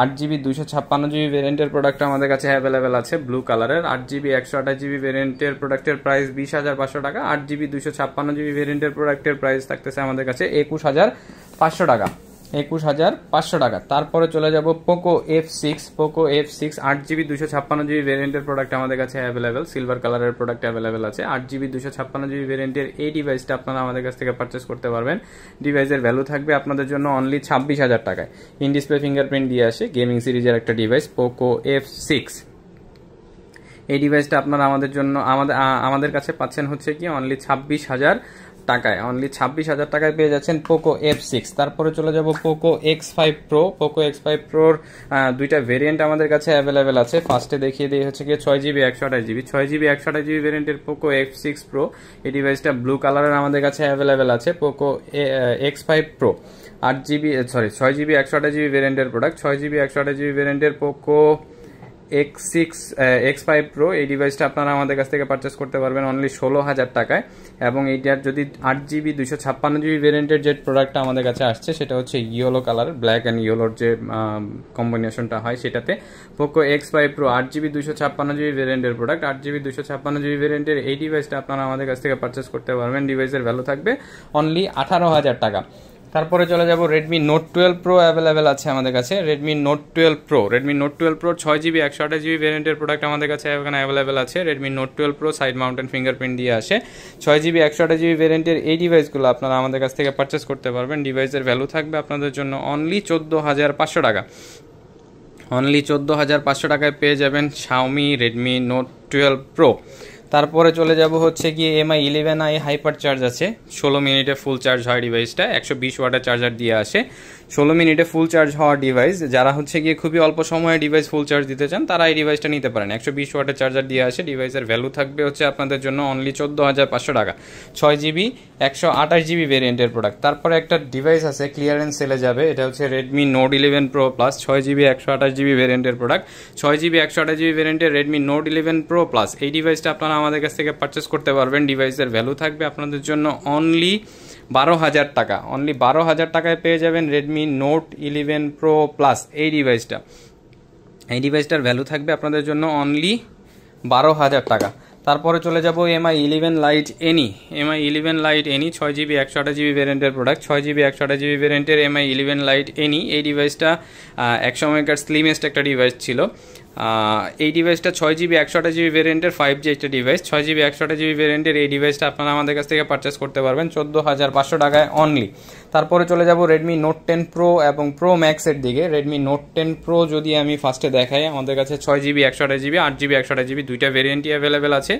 8GB 256GB ভেরিয়েন্টের প্রোডাক্ট আমাদের কাছে অ্যাভেলেবেল আছে ব্লু কালারের। 8GB 128GB ভেরিয়েন্টের প্রোডাক্টের প্রাইস 20,500 টাকা। 8GB 256GB ভেরিয়েন্টের প্রোডাক্টের প্রাইস থাকতেছে আমাদের কাছে 21,500 টাকা, 21,500 টাকা। তারপরে চলে যাব Poco F6, Poco F6 8GB 256GB ভেরিয়েন্টের প্রোডাক্ট আমাদের কাছে অ্যাভেলেবেল, সিলভার কালারের প্রোডাক্ট অ্যাভেলেবেল আছে। 8GB 256GB ভেরিয়েন্টের এই ডিভাইসটা আপনারা আমাদের কাছ থেকে পারচেস করতে পারবেন। ডিভাইসের ভ্যালু থাকবে আপনাদের জন্য অনলি 26,000 টাকায়। ইন ডিসপ্লে ফিঙ্গারপ্রিন্ট দিয়ে আসে, গেমিং সিরিজের একটা ডিভাইস পোকো F6। এই ডিভাইসটা আপনারা আমাদের জন্য আমাদের কাছে পাচ্ছেন হচ্ছে কি অনলি 26,000 টাকায়, অনলি 26,000 টাকায় পেয়ে যাচ্ছেন পোকো F6। তারপরে চলে যাব Poco X5 pro. Poco X5 প্রোর 2টা ভেরিয়েন্ট আমাদের কাছে অ্যাভেলেবেল আছে। ফার্স্টে দেখিয়ে দিই হচ্ছে গিয়ে 6GB 128GB, 6GB 128GB ভেরিয়েন্টের পোকো F6 প্রো। এই ডিভাইসটা ব্লু কালারের আমাদের কাছে অ্যাভেলেবেল আছে। Poco X5 pro 6GB 128GB ভেরিয়েন্টের প্রোডাক্ট। 6GB 128GB ভেরিয়েন্টের পোকো X5 প্রো এই ডিভাইসটা আপনারা আমাদের কাছ থেকে পারচেস করতে পারবেন অনলি 16,000 টাকায়। এবং এইটার যদি 8GB 256GB ভেরিয়েন্টের যে প্রোডাক্টটা আমাদের কাছে আসছে সেটা হচ্ছে ইয়েলো কালার, ব্ল্যাক অ্যান্ড ইয়েলোর যে কম্বিনেশনটা হয় সেটাতে Poco X5 pro 8GB 256GB ভেরিয়েন্টের প্রোডাক্ট। 8GB 256GB ভেরিয়েন্টের এই ডিভাইসটা আপনারা আমাদের কাছ থেকে পারচেস করতে পারবেন। ডিভাইসের ভ্যালু থাকবে অনলি 18,000 টাকা। তারপরে চলে যাব রেডমি নোট 12 প্রো অ্যাভেলেবেল আছে আমাদের কাছে। Redmi note 12 pro, Redmi note 12 pro 6GB 128GB ভেরিয়েন্টের প্রোডাক্ট আমাদের কাছে এখানে অ্যাভেলেবেল আছে। Redmi note 12 pro side mounted fingerprint দিয়ে আসে। 6GB 128GB ভেরিয়েন্টের এই ডিভাইসগুলো আপনারা আমাদের কাছ থেকে পারচেস করতে পারবেন। ডিভাইসের ভ্যালু থাকবে আপনাদের জন্য অনলি 14,500 টাকা, অনলি 14,500 টাকায় পেয়ে যাবেন শাওমি রেডমি নোট 12 প্রো। তারপরে চলে যাব হচ্ছে গিয়ে MI 11i হাইপার চার্জ আছে। 16 মিনিটে ফুল চার্জ হয় ডিভাইসটা, 120 ওয়াটের চার্জার দিয়ে আসে। 16 মিনিটে ফুল চার্জ হওয়া ডিভাইস, যারা হচ্ছে গিয়ে খুবই অল্প সময়ে ডিভাইস ফুল চার্জ দিতে চান তারা এই ডিভাইসটা নিতে পারেন। 120 ওয়াটের চার্জার দিয়ে আসে। ডিভাইসের ভ্যালু থাকবে হচ্ছে আপনাদের জন্য অনলি 14,500 টাকা। 6GB 128GB ভেরিয়েন্টের প্রোডাক্ট। তারপরে একটা ডিভাইস আছে ক্লিয়ারেন্স সেলে যাবে, এটা হচ্ছে Redmi note 11 pro plus 6GB 128GB ভেরিয়েন্টের প্রোডাক্ট। 6GB 128GB ভেরিয়েন্টের রেডমি নোট 11 প্রো প্লাস এই ডিভাইসটা আপনারা আমাদের কাছ থেকে পারচেস করতে পারবেন। ডিভাইসের ভ্যালু থাকবে আপনাদের জন্য অনলি 12,000 টাকা, অনলি 12,000 টাকায় পেয়ে যাবেন রেডমি নোট 11 প্রো প্লাস এই ডিভাইসটা। এই ডিভাইসটার ভ্যালু থাকবে আপনাদের জন্য অনলি 12,000 টাকা। তারপরে চলে যাব MI 11 light any. MI 11 light any 6GB 128GB ভেরিয়েন্টের প্রোডাক্ট। 6GB 128GB ভেরিয়েন্টের MI 11 লাইট এনি এই ডিভাইসটা এক সময়কার স্লিমেস্ট একটা ডিভাইস ছিল। এই ডিভাইসটা 6GB 128GB ভেরিয়েন্টের 5G একটা ডিভাইস। 6GB 128GB ভেরিয়েন্টের এই ডিভাইসটা আপনারা আমাদের কাছ থেকে পারচেস করতে পারবেন 14,500 টাকায় অনলি। তারপরে চলে যাব রেডমি নোট 10 প্রো এবং প্রো ম্যাক্সের দিকে। রেডমি নোট 10 প্রো যদি আমি ফার্স্টে দেখাই, আমাদের কাছে 6GB 128GB 8GB 128GB দুইটা ভেরিয়েন্টই অ্যাভেলেবেল আছে।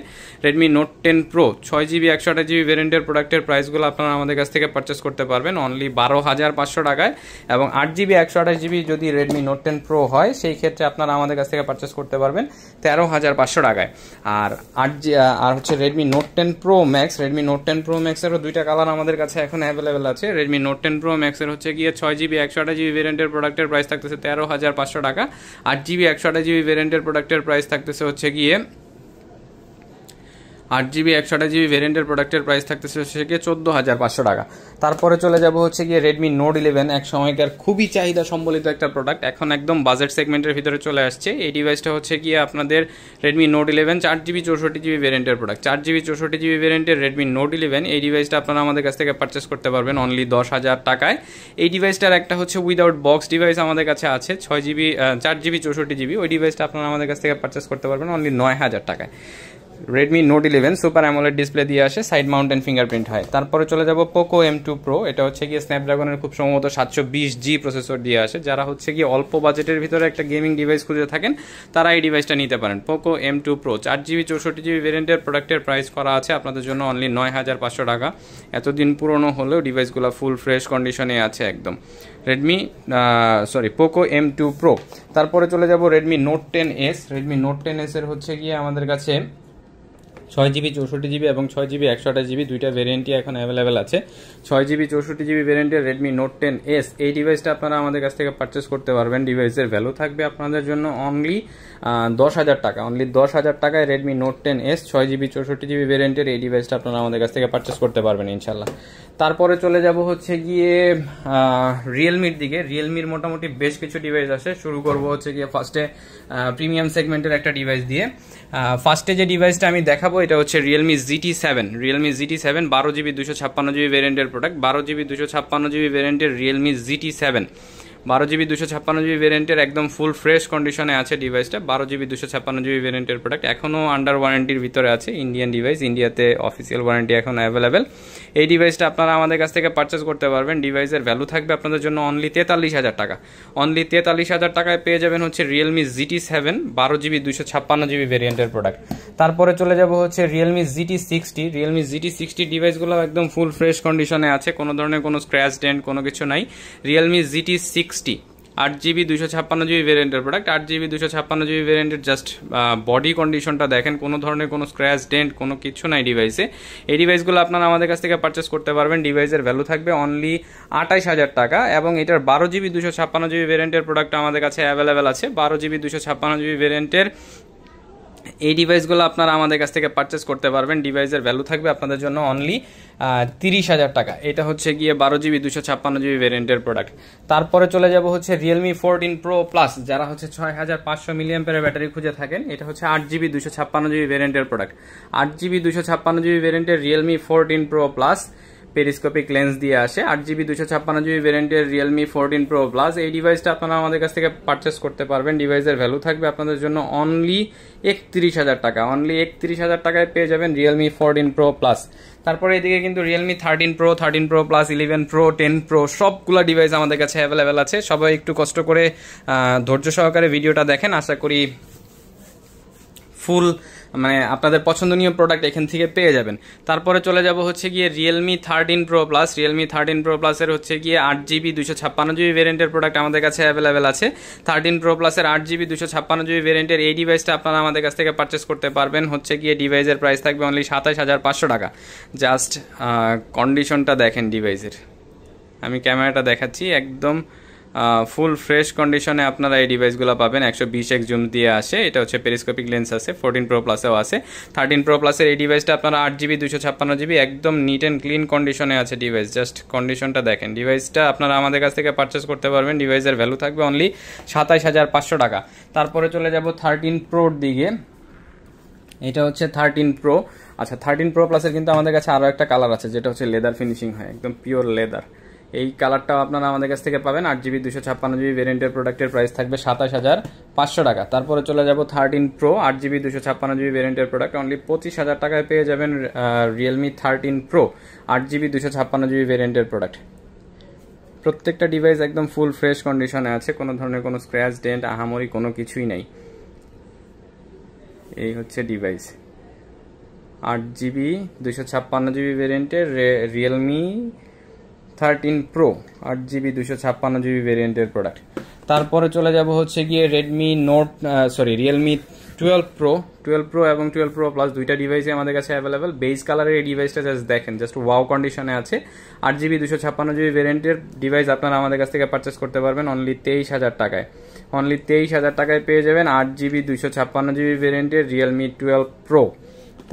Redmi note 10 pro 6GB 128GB ভেরিয়েন্টের প্রোডাক্টের প্রাইসগুলো আপনারা আমাদের কাছ থেকে পারচেস করতে পারবেন অনলি 12,500 টাকায়। এবং 8GB 128GB যদি রেডমি নোট 10 প্রো হয় সেই ক্ষেত্রে আপনারা আমাদের কাছ থেকে পারচেস করতে পারবেন 13,500 টাকায়। আর হচ্ছে Redmi note 10 pro max, Redmi note 10 pro ম্যাক্সেরও দুইটা কালার আমাদের কাছে এখন অ্যাভেলেবেল আছে। রেডমি নোট 10 প্রো ম্যাক্সের হচ্ছে গিয়ে 6GB 128GB ভেরিয়েন্টের প্রোডাক্টের প্রাইস থাকতেছে 13,500 টাকা। 8GB 128GB ভেরিয়েন্টের প্রোডাক্টের প্রাইস থাকতেছে হচ্ছে গিয়ে 8GB 128GB ভেরিয়েন্টের প্রোডাক্টের প্রাইস থাকতেছে হচ্ছে গিয়ে 14,500 টাকা। তারপরে চলে যাব হচ্ছে গিয়ে রেডমি নোট 11, এক সময়কার খুবই চাহিদা সম্বলিত একটা প্রোডাক্ট, এখন একদম বাজেট সেগমেন্টের ভিতরে চলে আসছে। এই ডিভাইসটা হচ্ছে গিয়ে আপনাদের রেডমি নোট 11 4GB 64GB ভেরিয়েন্টের প্রোডাক্ট। 4GB 64GB ভেরিয়েন্টের রেডমি নোট 11 এই ডিভাইসটা আপনারা আমাদের কাছ থেকে পারচেস করতে পারবেন অনলি 10,000 টাকায়। এই ডিভাইসটার একটা হচ্ছে উইদাউট বক্স ডিভাইস আমাদের কাছে আছে 6GB 4GB 64GB, ওই ডিভাইসটা আপনারা আমাদের কাছ থেকে পারচেস করতে পারবেন অনলি 9,000 টাকায়। Redmi note 11 super AMOLED display দিয়ে আসে, সাইড মাউন্টেন ফিঙ্গারপ্রিন্ট হয়। তারপরে চলে যাব পোকো M2 Pro, এটা হচ্ছে গিয়ে স্ন্যাপড্রাগনের খুব সম্ভবত 720G প্রসেসর দিয়ে আসে। যারা হচ্ছে গিয়ে অল্প বাজেটের ভিতরে একটা গেমিং ডিভাইস খুঁজে থাকেন তারা এই ডিভাইসটা নিতে পারেন। Poco M2 Pro 4GB 64GB ভেরিয়েন্টের প্রোডাক্টের প্রাইস করা আছে আপনাদের জন্য অনলি 9,500 টাকা। এতদিন পুরনো হলেও ডিভাইসগুলো ফুল ফ্রেশ কন্ডিশনে আছে একদম। Poco M2 Pro। তারপরে চলে যাব Redmi note 10S। Redmi note 10S এর হচ্ছে গিয়ে আমাদের কাছে 6GB 64GB এবং 6GB 128GB দুইটা ভেরিয়েন্টই এখন অ্যাভেলেবেল আছে। 6GB 64GB ভেরিয়েন্টের রেডমি নোট 10S এই ডিভাইসটা আপনারা আমাদের কাছ থেকে পারচেস করতে পারবেন। ডিভাইসের ভ্যালু থাকবে আপনাদের জন্য অনলি 10,000 টাকা। অনলি 10,000 টাকায় Redmi note 10S 6GB 64GB ভেরিয়েন্টের এই ডিভাইসটা আপনারা আমাদের কাছ থেকে পারচেস করতে পারবেন ইনশাল্লাহ। তারপরে চলে যাব হচ্ছে গিয়ে রিয়েলমির দিকে। রিয়েলমির মোটামুটি বেশ কিছু ডিভাইস আসে। শুরু করব হচ্ছে গিয়ে ফার্স্টে প্রিমিয়াম সেগমেন্টের একটা ডিভাইস দিয়ে। ফার্স্টে যে ডিভাইসটা আমি দেখাবো এটা হচ্ছে Realme GT7। Realme GT7 12GB 256GB ভেরিয়েন্টের প্রোডাক্ট। 12GB 256GB ভেরিয়েন্টের রিয়েলমি GT7 12GB 256GB ভেরিয়েন্টের একদম ফুল ফ্রেশ কন্ডিশনে আছে ডিভাইসটা। 12GB 256GB ভেরিয়েন্টের প্রোডাক্ট, এখনও আন্ডার ওয়ারেন্টির ভিতরে আছে। ইন্ডিয়ান ডিভাইস, ইন্ডিয়াতে অফিসিয়াল ওয়ারেন্টি এখন অ্যাভেলেবেল। এই ডিভাইসটা আপনারা আমাদের কাছ থেকে পারচেস করতে পারবেন। ডিভাইসের ভ্যালু থাকবে আপনাদের জন্য অনলি 43,000 টাকা। অনলি 43,000 টাকায় পেয়ে যাবেন হচ্ছে রিয়েলমি GT7 12GB 256GB ভেরিয়েন্টের প্রোডাক্ট। তারপরে চলে যাব হচ্ছে রিয়েলমি GT60। রিয়েলমি GT60 ডিভাইসগুলো একদম ফুল ফ্রেশ কন্ডিশনে আছে, কোনো ধরনের কোনো স্ক্র্যাচ ডেন্ট কোনো কিছু নাই। রিয়েলমি GT60 8GB 256GB ভেরিয়েন্টের প্রোডাক্ট। 8GB 256GB ভেরিয়েন্টের জাস্ট বডি কন্ডিশনটা দেখেন, কোনো ধরনের কোনো স্ক্র্যাচ ডেন্ট কোনো কিছু নাই ডিভাইসে। এই ডিভাইসগুলো আপনারা আমাদের কাছ থেকে পারচেস করতে পারবেন। ডিভাইসের ভ্যালু থাকবে অনলি 28,000 টাকা এবং এটার 12GB 256GB ভেরিয়েন্টের প্রোডাক্ট আমাদের কাছে অ্যাভেলেবেল আছে। 12GB 256GB ভেরিয়েন্টের এই ডিভাইসগুলো আপনারা আমাদের কাছ থেকে পারচেস করতে পারবেন। ডিভাইসের ভ্যালু থাকবে আপনাদের জন্য অনলি 30,000 টাকা। এটা হচ্ছে গিয়ে 12GB 256GB ভেরিয়েন্টের প্রোডাক্ট। তারপরে চলে যাব হচ্ছে রিয়েলমি 14 Pro Plus। যারা হচ্ছে 6500 mAh ব্যাটারি খুঁজে থাকেন, এটা হচ্ছে 8GB 256GB ভেরিয়েন্টের প্রোডাক্ট। 8GB 256GB ভেরিয়েন্টের Realme 14 Pro Plus periscopic lens দিয়ে আসে। 8GB 256GB ভেরিয়েন্টের রিয়েলমি 14 Pro Plus এই ডিভাইসটা আপনারা আমাদের কাছ থেকে পারচেস করতে পারবেন। ডিভাইসের ভ্যালু থাকবে আপনাদের জন্য অনলি 31,000 টাকা। অনলি 31,000 টাকায় পেয়ে যাবেন রিয়েলমি 14 Pro Plus। তারপরে এদিকে কিন্তু Realme 13 Pro 13 Pro Plus 11 Pro 10 Pro সবগুলো ডিভাইস আমাদের কাছে অ্যাভেলেবেল আছে। সবাই একটু কষ্ট করে ধৈর্য সহকারে ভিডিওটা দেখেন, আশা করি ফুল আপনাদের পছন্দনীয় প্রোডাক্ট এখান থেকে পেয়ে যাবেন। তারপরে চলে যাব হচ্ছে গিয়ে Realme 13 Pro Plus। Realme 13 Pro Plus এর হচ্ছে গিয়ে 8GB 256GB ভেরিয়েন্টের প্রোডাক্ট আমাদের কাছে অ্যাভেলেবেল আছে। 13 Pro Plus এর 8GB 256GB ভেরিয়েন্টের এই ডিভাইসটা আপনারা আমাদের কাছ থেকে পারচেস করতে পারবেন। হচ্ছে গিয়ে ডিভাইসের প্রাইস থাকবে অনলি 27,500 টাকা। জাস্ট কন্ডিশনটা দেখেন ডিভাইসের, আমি ক্যামেরাটা দেখাচ্ছি, একদম ফুল ফ্রেশ কন্ডিশনে আপনারা এই ডিভাইসগুলো পাবেন। 120x জুম দিয়ে আসে, এটা হচ্ছে পেরিস্কোপিক লেন্স আছে। 14 Pro Plus-এও আছে। 13 Pro Plus-এর এই ডিভাইসটা আপনারা 8GB 256GB একদম নিট অ্যান্ড ক্লিন কন্ডিশনে আছে ডিভাইস। জাস্ট কন্ডিশনটা দেখেন। ডিভাইসটা আপনারা আমাদের কাছ থেকে পারচেস করতে পারবেন। ডিভাইসের ভ্যালু থাকবে অনলি 27,500 টাকা। তারপরে চলে যাব 13 Proর দিকে। এটা হচ্ছে 13 Pro। আচ্ছা, 13 Pro Plus-এর কিন্তু আমাদের কাছে আরও একটা কালার আছে যেটা হচ্ছে লেদার ফিনিশিং হয়, একদম পিওর লেদার। এই কালারটাও আপনারা আমাদের কাছ থেকে পাবেন। 8GB 256GB ভেরিয়েন্টের প্রোডাক্টের প্রাইস থাকবে 27,500 টাকা। তারপরে চলে যাব 13 Pro 8GB 256GB ভেরিয়েন্টের প্রোডাক্ট অনলি 25,000 টাকায় পেয়ে যাবেন রিয়েলমি 13 Pro 8GB 256GB ভেরিয়েন্টের প্রোডাক্ট। প্রত্যেকটা ডিভাইস একদম ফুল ফ্রেশ কন্ডিশনে আছে, কোনো ধরনের কোনো স্ক্র্যাচ ডেন্ট আহামরি কোনো কিছুই নাই। এই হচ্ছে ডিভাইস 8GB 256GB ভেরিয়েন্টের রিয়েলমি 13 Pro 8GB 256GB ভেরিয়েন্টের প্রোডাক্ট। তারপরে চলে যাব হচ্ছে গিয়ে রিয়েলমি 12 Pro এবং 12 Pro Plus দুইটা ডিভাইসই আমাদের কাছে অ্যাভেলেবেল। বেজ কালারের এই ডিভাইসটা জাস্ট দেখেন, জাস্ট ওয়াও কন্ডিশনে আছে। 8GB 256GB ভেরিয়েন্টের ডিভাইস আপনারা আমাদের কাছ থেকে পারচেস করতে পারবেন অনলি 23,000 টাকায়। অনলি 23,000 টাকায় পেয়ে যাবেন 8GB 256GB ভেরিয়েন্টের রিয়েলমি 12 Pro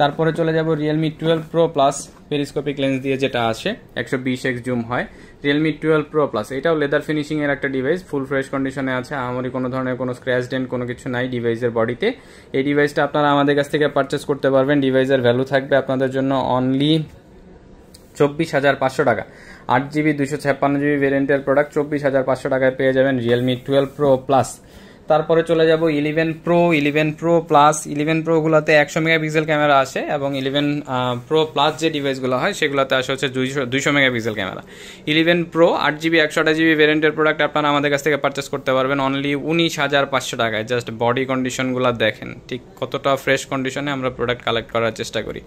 তারপরে চলে যাব Realme 12 pro plus, periscopic lens দিয়ে যেটা আসে, 120x জুম হয়, রিয়েলমি 12 প্রো প্লাস। এটাও লেদার ফিনিশিং এর একটা ডিভাইস, ফুল ফ্রেশ কন্ডিশনে আছে, আমারই কোনো ধরনের কোনো স্ক্র্যাচ ডেন্ট কোনো কিছু নাই ডিভাইসের বডিতে। এই ডিভাইসটা আপনারা আমাদের কাছ থেকে পারচেস করতে পারবেন। ডিভাইসের ভ্যালু থাকবে আপনাদের জন্য অনলি 24,500 টাকা। 8GB 256GB ভেরিয়েন্টের প্রোডাক্ট 24,500 টাকায় পেয়ে যাবেন রিয়েলমি 12 প্রো প্লাস। তারপরে চলে যাব 11 প্রো, 11 প্রো প্লাস। 11 প্রো গুলোতে 100 মেগাপিক্সেল ক্যামেরা আসে এবং 11 প্রো প্লাস যে ডিভাইসগুলো হয় সেগুলোতে আসে হচ্ছে 200 megapixel camera. 11 pro 8GB 128GB ভেরিয়েন্টের প্রোডাক্ট আপনারা আমাদের কাছ থেকে পারচেস করতে পারবেন অনলি 19,500 টাকায়। জাস্ট বডি কন্ডিশনগুলো দেখেন ঠিক কতটা ফ্রেশ কন্ডিশনে আমরা প্রোডাক্ট কালেক্ট করার চেষ্টা করি।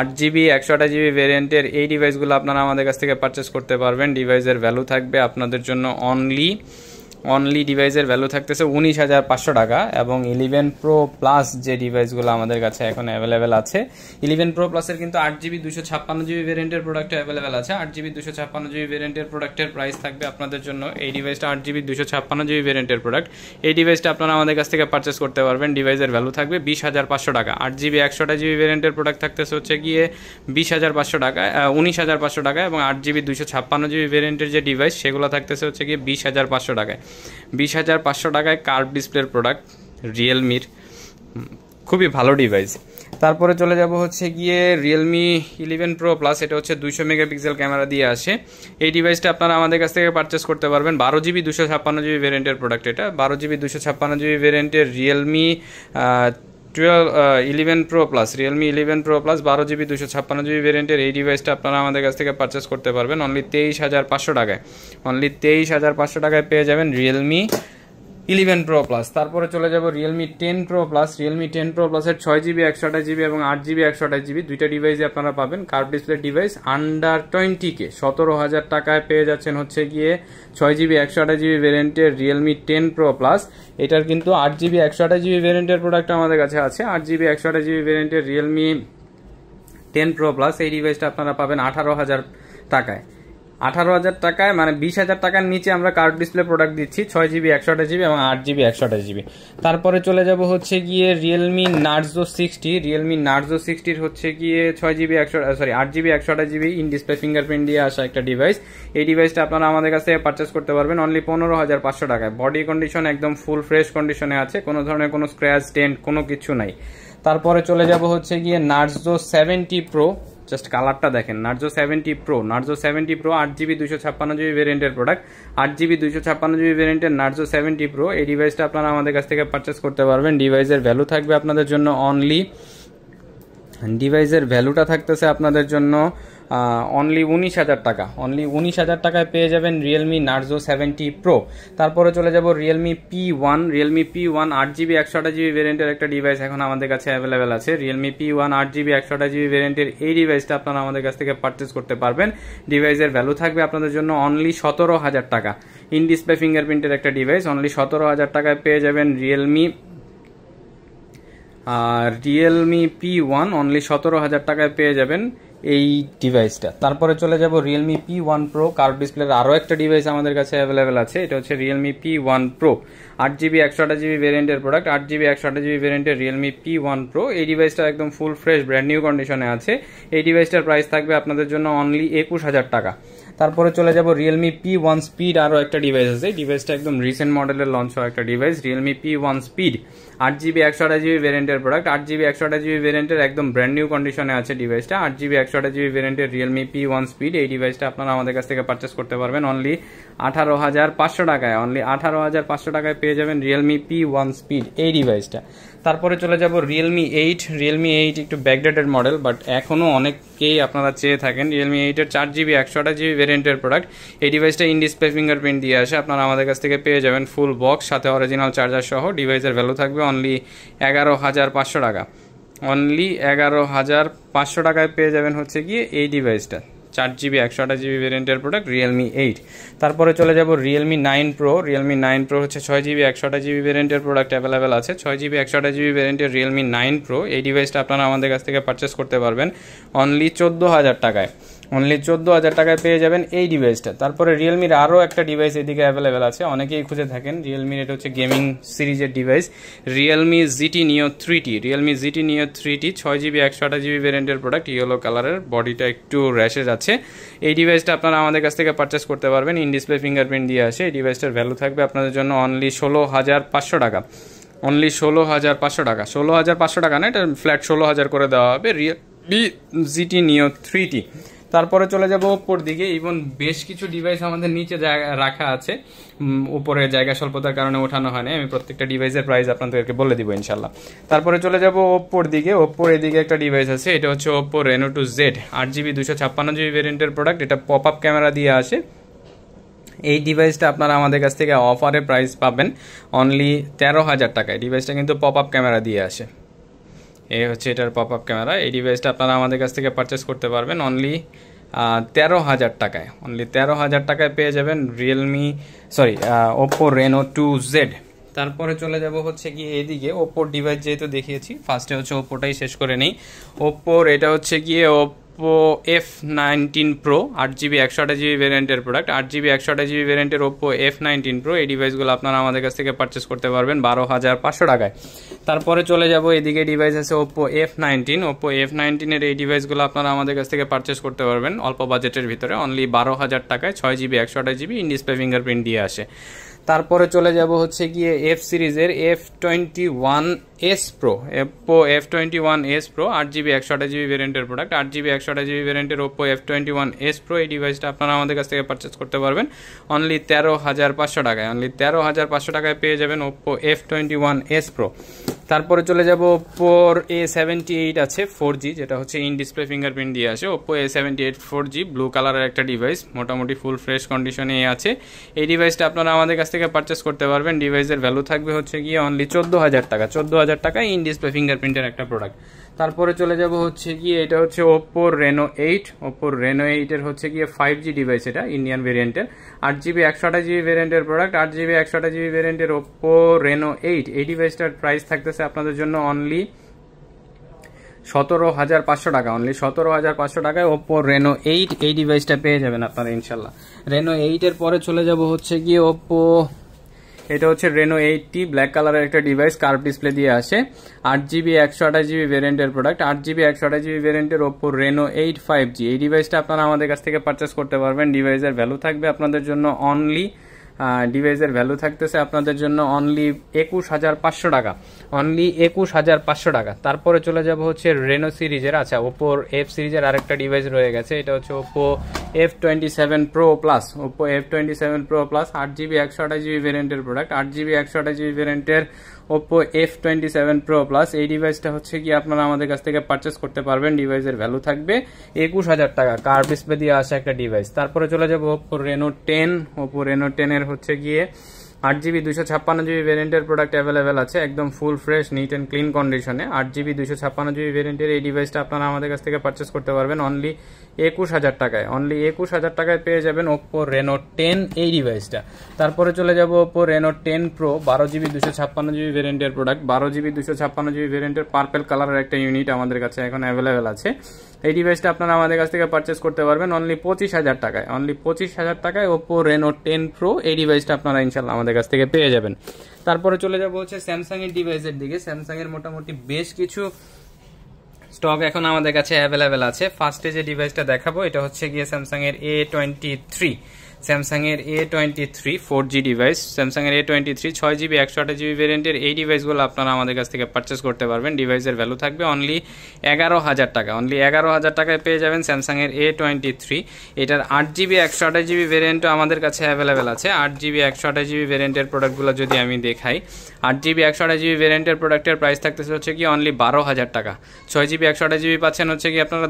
8GB 128GB ভেরিয়েন্টের এই ডিভাইসগুলো আপনারা আমাদের কাছ থেকে পারচেস করতে পারবেন। ডিভাইসের ভ্যালু থাকবে আপনাদের জন্য অনলি ডিভাইসের ভ্যালু থাকতেছে 19,500 টাকা। এবং 11 প্রো প্লাস যে ডিভাইসগুলো আমাদের কাছে এখন অ্যাভেলেবেল আছে, 11 প্রো প্লাসের কিন্তু 8GB 256GB ভেরিয়েন্টের প্রোডাক্ট অ্যাভেলেবেল আছে। 8GB 256GB ভেরিয়েন্টের প্রোডাক্টের প্রাইস থাকবে আপনাদের জন্য, এই ডিভাইসটা 8GB 256GB ভেরিয়েন্টের প্রোডাক্ট, এই ডিভাইসটা আপনারা আমাদের কাছ থেকে পারচেস করতে পারবেন। ডিভাইসের ভ্যালু থাকবে 20,500 টাকা। 8GB 128GB ভেরিয়েন্টের প্রোডাক্ট থাকতেছে হচ্ছে গিয়ে 20,500 টাকা, 19,500 টাকা। এবং 8GB 256GB ভেরিয়েন্টের যে ডিভাইস সেগুলো থাকতেছে হচ্ছে গিয়ে 20,500 টাকায়। 20,500 টাকায় কার্ভ ডিসপ্লের প্রোডাক্ট রিয়েলমির, খুবই ভালো ডিভাইস। তারপরে চলে যাব হচ্ছে গিয়ে রিয়েলমি 11 প্রো প্লাস, এটা হচ্ছে 200 মেগাপিক্সেল ক্যামেরা দিয়ে আসে। এই ডিভাইসটা আপনারা আমাদের কাছ থেকে পারচেস করতে পারবেন। 12GB 256GB ভেরিয়েন্টের প্রোডাক্ট এটা, 12GB 256GB ভেরিয়েন্টের Realme 11 pro plus, Realme 11 pro plus 12GB 256GB ভেরিয়েন্টের এই ডিভাইসটা আপনারা আমাদের কাছ থেকে পারচেস করতে পারবেন অনলি 23,500 টাকায়। অনলি 23,500 টাকায় পেয়ে যাবেন রিয়েলমি 11 প্রো প্লাস। তারপরে চলে যাব Realme 10 pro plus. Realme 10 pro প্লাসের 6GB 128GB এবং 8GB 128GB দুইটা ডিভাইসে আপনারা পাবেন। Curve display device under 20K 17,000 টাকায় পেয়ে যাচ্ছেন হচ্ছে গিয়ে 6GB 128GB ভেরিয়েন্টের রিয়েলমি 10 প্রো প্লাস। এটার কিন্তু 8GB 128GB ভেরিয়েন্টের প্রোডাক্ট আমাদের কাছে আছে। 8GB 128GB ভেরিয়েন্টের রিয়েলমি 10 প্রো প্লাস এই ডিভাইসটা আপনারা পাবেন 18,000 টাকায়। 18,000 টাকায় মানে 20,000 টাকার নিচে আমরা কার্ভ ডিসপ্লে প্রোডাক্ট দিচ্ছি 6GB 128GB এবং 8GB 128GB। তারপরে চলে যাব হচ্ছে গিয়ে রিয়েলমি নার্জো 60। রিয়েলমি নার্জো 60 হচ্ছে গিয়ে 8GB 128GB in display fingerprint দিয়ে আসা একটা ডিভাইস। এই ডিভাইসটা আপনারা আমাদের কাছ থেকে পারচেস করতে পারবেন অনলি 15,500 টাকায়। বডি কন্ডিশন একদম ফুল ফ্রেশ কন্ডিশনে আছে, কোনো ধরনের কোনো স্ক্র্যাচ ডেন্ট কোনো কিছু নাই। তারপরে চলে যাব হচ্ছে গিয়ে নার্জো 70 প্রো, জাস্ট কালারটা দেখেন, Narzo 70 pro. Narzo 70 pro 8GB 256GB ভেরিয়েন্টের প্রোডাক্ট, 8GB 256GB ভেরিয়েন্টের নার্জো 70 প্রো এই ডিভাইসটা আপনারা আমাদের কাছ থেকে পারচেস করতে পারবেন। ডিভাইসের ভ্যালু থাকবে আপনাদের জন্য অনলি, ডিভাইসের ভ্যালুটা থাকতেছে আপনাদের জন্য অনলি 19,000 টাকা। অনলি 19,000 টাকায় পেয়ে যাবেন রিয়েলমি নার্জো 70 প্রো। তারপরে চলে যাব Realme P1। Realme P1 8GB 128GB ভেরিয়েন্টের একটা ডিভাইস এখন আমাদের কাছে অ্যাভেলেবেল আছে। রিয়েলমি P1 8GB 128GB ভেরিয়েন্টের এই ডিভাইসটা আপনারা আমাদের কাছ থেকে পারচেস করতে পারবেন। ডিভাইসের ভ্যালু থাকবে আপনাদের জন্য অনলি 17,000 টাকা। ইন ডিসপ্লে ফিঙ্গারপ্রিন্টের একটা ডিভাইস অনলি 17,000 টাকায় পেয়ে যাবেন রিয়েলমি P1 অনলি 17,000 টাকায় পেয়ে যাবেন এই ডিভাইসটা। তারপরে চলে যাব রিয়েলমি P1 প্রো। কার্ভ ডিসপ্লের আরও একটা ডিভাইস আমাদের কাছে অ্যাভেলেবেল আছে, এটা হচ্ছে Realme P1 pro 8GB 128GB ভেরিয়েন্টের প্রোডাক্ট, 8GB 128GB ভেরিয়েন্টের রিয়েলমি P1 প্রো এই ডিভাইসটা একদম ফুল ফ্রেশ ব্র্যান্ড নিউ কন্ডিশনে আছে। এই ডিভাইসটার প্রাইস থাকবে আপনাদের জন্য অনলি 21,000 টাকা। তারপরে চলে যাব রিয়েলমি P1 স্পিড, আরও একটা ডিভাইস আছে। এই ডিভাইসটা একদম রিসেন্ট মডেলের লঞ্চ হওয়া একটা device, Realme P1 speed 8GB 128GB ভেরিয়েন্টের প্রোডাক্ট, 8GB 128GB ভেরিয়েন্টের একদম ব্র্যান্ড নিউ কন্ডিশনে আছে ডিভাইসটা। 8GB 128GB ভেরিয়েন্টের রিয়েলমি P1 স্পিড এই ডিভাইসটা আপনারা আমাদের কাছ থেকে পারচেস করতে পারবেন অনলি 18,500 টাকায়। অনলি 18,500 টাকায় পেয়ে যাবেন রিয়েলমি P1 স্পিড এই ডিভাইসটা। তারপরে চলে যাব রিয়েলমি 8। রিয়েলমি 8 একটু ব্যাকডেটেড মডেল, বাট এখনও অনেকেই আপনারা চেয়ে থাকেন। রিয়েলমি 8-এর 4GB 128GB ভেরিয়েন্টের প্রোডাক্ট, এই ডিভাইসটা ইন ডিসপ্লে ফিঙ্গারপ্রিন্ট দিয়ে আসে। আপনারা আমাদের কাছ থেকে পেয়ে যাবেন ফুল বক্স সাথে অরিজিনাল চার্জার সহ। ডিভাইসের ভ্যালু থাকবে অনলি 11,500 টাকা। অনলি 11,500 টাকায় পেয়ে যাবেন হচ্ছে গিয়ে এই ডিভাইসটা, 4GB 128GB ভেরিয়েন্টের প্রোডাক্ট রিয়েলমি 8। তারপরে চলে যাব রিয়েলমি 9 প্রো। রিয়েলমি 9 প্রো হচ্ছে 6GB 128GB ভেরিয়েন্টের প্রোডাক্ট অ্যাভেলেবেল আছে। 6GB 128GB ভেরিয়েন্টের রিয়েলমি 9 প্রো এই ডিভাইসটা আপনারা আমাদের কাছ থেকে পারচেস করতে পারবেন অনলি 14,000 টাকায়। অনলি 14,000 টাকায় পেয়ে যাবেন এই ডিভাইসটা। তারপরে রিয়েলমির আরও একটা ডিভাইস এদিকে অ্যাভেলেবেল আছে, অনেকেই খুঁজে থাকেন রিয়েলমির, এটা হচ্ছে গেমিং সিরিজের ডিভাইস রিয়েলমি জিটি নিও 3T। রিয়েলমি জিটি নিও 3T 6GB 128GB ভ্যারিয়েন্টের প্রোডাক্ট, ইয়েলো কালারের, বডিটা একটু র্যাশেজ আছে। এই ডিভাইসটা আপনারা আমাদের কাছ থেকে পারচেস করতে পারবেন, ইন ডিসপ্লে ফিঙ্গারপ্রিন্ট দিয়ে আসে। এই ডিভাইসটার ভ্যালু থাকবে আপনাদের জন্য অনলি 16,500 টাকা, অনলি 16,500 টাকা। 16,500 টাকা না, এটা ফ্ল্যাট 16,000 করে দেওয়া হবে রিয়েলমি জিটি নিও 3T। তারপরে চলে যাব ওপ্পোর দিকে। ইভন বেশ কিছু ডিভাইস আমাদের নিচে রাখা আছে, উপরে জায়গা স্বল্পতার কারণে ওঠানো হয় না, আমি প্রত্যেকটা ডিভাইসের প্রাইস আপনাদেরকে বলে দিব ইনশাল্লাহ। তারপরে চলে যাব ওপ্পোর দিকে। ওপ্পোর এদিকে একটা ডিভাইস আছে, এটা হচ্ছে Oppo Reno 2Z 8GB 256GB ভ্যারিয়েন্টের প্রোডাক্ট। এটা পপ আপ ক্যামেরা দিয়ে আসে। এই ডিভাইসটা আপনারা আমাদের কাছ থেকে অফারে প্রাইস পাবেন অনলি 13,000 টাকায়। ডিভাইসটা কিন্তু পপ আপ ক্যামেরা দিয়ে আসে, এই হচ্ছে এটার পপ আপ ক্যামেরা। এই ডিভাইসটা আপনারা আমাদের কাছ থেকে পারচেস করতে পারবেন অনলি 13,000 টাকায়, অনলি 13,000 টাকায় পেয়ে যাবেন ওপ্পো রেনো 2Z। তারপরে চলে যাব হচ্ছে গিয়ে এদিকে ওপ্পোর ডিভাইস যেহেতু দেখিয়েছি, ফার্স্টে হচ্ছে ওপ্পোটাই শেষ করে নেই। ওপ্পোর এটা হচ্ছে গিয়ে Oppo F19 Pro 8GB 128GB ভ্যারিয়েন্টের প্রোডাক্ট, 8GB 128GB ভ্যারিয়েন্টের ওপ্পো F19 Pro। এই ডিভাইসগুলো আপনারা আমাদের কাছ থেকে পারচেস করতে পারবেন 12,500 টাকায়। তারপরে চলে যাব এদিকে ডিভাইস আছে ওপ্পো F19। ওপ্পো F19 এর এই ডিভাইসগুলো আপনারা আমাদের কাছ থেকে পারচেস করতে পারবেন অল্প বাজেটের ভিতরে অনলি 12,000 টাকায়, 6GB 128GB in display fingerprint দিয়ে আসে। তারপরে চলে যাব হচ্ছে গিয়ে এফ সিরিজের F21s Pro, Oppo F21s Pro 8GB 128GB ভ্যারিয়েন্টের প্রোডাক্ট, 8GB 128GB ভ্যারিয়েন্টের ওপ্পো F21s Pro। এই ডিভাইসটা আপনারা আমাদের কাছ থেকে পারচেস করতে পারবেন অনলি 13,500 টাকায়, অনলি 13,500 টাকায় পেয়ে যাবেন ওপ্পো F21s Pro। তারপরে চলে যাব ওপ্পোর A78 আছে 4G, যেটা হচ্ছে ইন ডিসপ্লে ফিঙ্গারপ্রিন্ট দিয়ে আসে। ওপ্পো A78 4G ব্লু কালারের একটা ডিভাইস, মোটামুটি ফুল ফ্রেশ কন্ডিশনে আছে। এই ডিভাইসটা আপনারা আমাদের কাছ থেকে পারচেস করতে পারবেন। ডিভাইসের ভ্যালু থাকবে হচ্ছে গিয়ে অনলি 14,000 টাকা, 14,000 টাকায় ইন ডিসপ্লে ফিঙ্গারপ্রিন্টের একটা প্রোডাক্ট। তারপরে চলে যাব হচ্ছে গিয়ে এটা হচ্ছে ওপ্পোর রেনো 8। ওপ্পোর রেনো 8 এর হচ্ছে গিয়ে 5G ডিভাইস, এটা ইন্ডিয়ান ভেরিয়েন্টের, 8GB 128GB ভেরিয়েন্টের প্রোডাক্ট, 8GB 128GB ভেরিয়েন্টের ওপ্পো রেনো 8। এই ডিভাইসটার প্রাইস থাকতেছে আপনাদের জন্য অনলি 17,500 টাকা, অনলি 17,500 টাকায় ওপ্পো রেনো 8 এই ডিভাইসটা পেয়ে যাবেন আপনারা ইনশাল্লাহ। রেনো 8 এর পরে চলে যাব হচ্ছে গিয়ে ওপ্পো, এটা হচ্ছে রেনো 8T ব্ল্যাক কালারের একটা ডিভাইস, কার্ভ ডিসপ্লে দিয়ে আসে, 8GB 128GB ভেরিয়েন্টের প্রোডাক্ট, 8GB 128GB ভেরিয়েন্টের ওপ্পো রেনো 8 5G। এই ডিভাইসটা আপনারা আমাদের কাছ থেকে পারচেস করতে পারবেন। ডিভাইসের ভ্যালু থাকবে আপনাদের জন্য অনলি আপনাদের জন্য অনলি 21,500 টাকা, অনলি 21,500 টাকা। তারপরে চলে যাব হচ্ছে রেনো সিরিজের, আচ্ছা ওপ্পোর এফ সিরিজের আরেকটা ডিভাইস রয়ে গেছে, এটা হচ্ছে Oppo F27 Pro Plus, Oppo F27 Pro Plus 8GB 128GB ভেরিয়েন্টের প্রোডাক্ট, 8GB 128GB ভেরিয়েন্টের ওপ্পো F27 Pro Plus। এই ডিভাইসটা হচ্ছে কি আপনারা আমাদের কাছ থেকে পারচেস করতে পারবেন। ডিভাইসের ভ্যালু থাকবে 21,000 টাকা, কার্ভ ডিসপ্লে দিয়ে আসা একটা ডিভাইস। তারপরে চলে যাব ওপ্পো রেনো 10। ওপ্পো রেনো 10 এর হচ্ছে গিয়ে 8GB 256GB ভেরিয়েন্টের প্রোডাক্ট অ্যাভেলেবেল আছে, একদম full fresh neat and clean কন্ডিশনে। 8GB 256GB ভেরিয়েন্টের এই ডিভাইসটা আপনারা আমাদের কাছ থেকে পারচেস করতে পারবেন অনলি 21,000 টাকায়, অনলি 21,000 টাকায় পেয়ে যাবেন ওপ্পো রেনো 10 এই ডিভাইসটা। তারপরে চলে যাব Oppo Reno 10 Pro 12GB 256GB ভেরিয়েন্টের প্রোডাক্ট, 12GB 256GB ভেরিয়েন্টের পার্পল কালারের একটা ইউনিট আমাদের কাছে এখন অ্যাভেলেবেল আছে। এই ডিভাইসটা আপনারা আমাদের কাছ থেকে পারচেস করতে পারবেন অনলি 25,000 টাকায়, অনলি 25,000 টাকায় ওপ্পো রেনো 10 Pro এই ডিভাইসটা আপনারা ইনশাল্লাহ আমাদের কাছ থেকে পেয়ে যাবেন। তারপরে চলে যাব হচ্ছে স্যামসাং এর ডিভাইসের দিকে। স্যামসাং এর মোটামুটি বেশ কিছু স্টক এখন আমাদের কাছে অ্যাভেলেবেল আছে। ফার্স্টে যে ডিভাইসটা দেখাবো এটা হচ্ছে গিয়ে স্যামসাং এর A23, স্যামসাং এর A23 4G ডিভাইস, স্যামসাং এর A23 6GB 128GB ভেরিয়েন্টের এই ডিভাইসগুলো আপনারা আমাদের কাছ থেকে পারচেস করতে পারবেন। ডিভাইসের ভ্যালু থাকবে অনলি 11,000 টাকা, অনলি 11,000 টাকায় পেয়ে যাবেন স্যামসাং এর A23। এটার 8GB 128GB ভেরিয়েন্টও আমাদের কাছে অ্যাভেলেবেল আছে। 8GB 128GB ভেরিয়েন্টের প্রোডাক্টগুলো যদি আমি দেখাই, 8GB 128GB ভেরিয়েন্টের প্রোডাক্টের প্রাইস থাকতেছে হচ্ছে কি অনলি 12,000 টাকা। 6GB 128GB পাচ্ছেন হচ্ছে কি আপনারা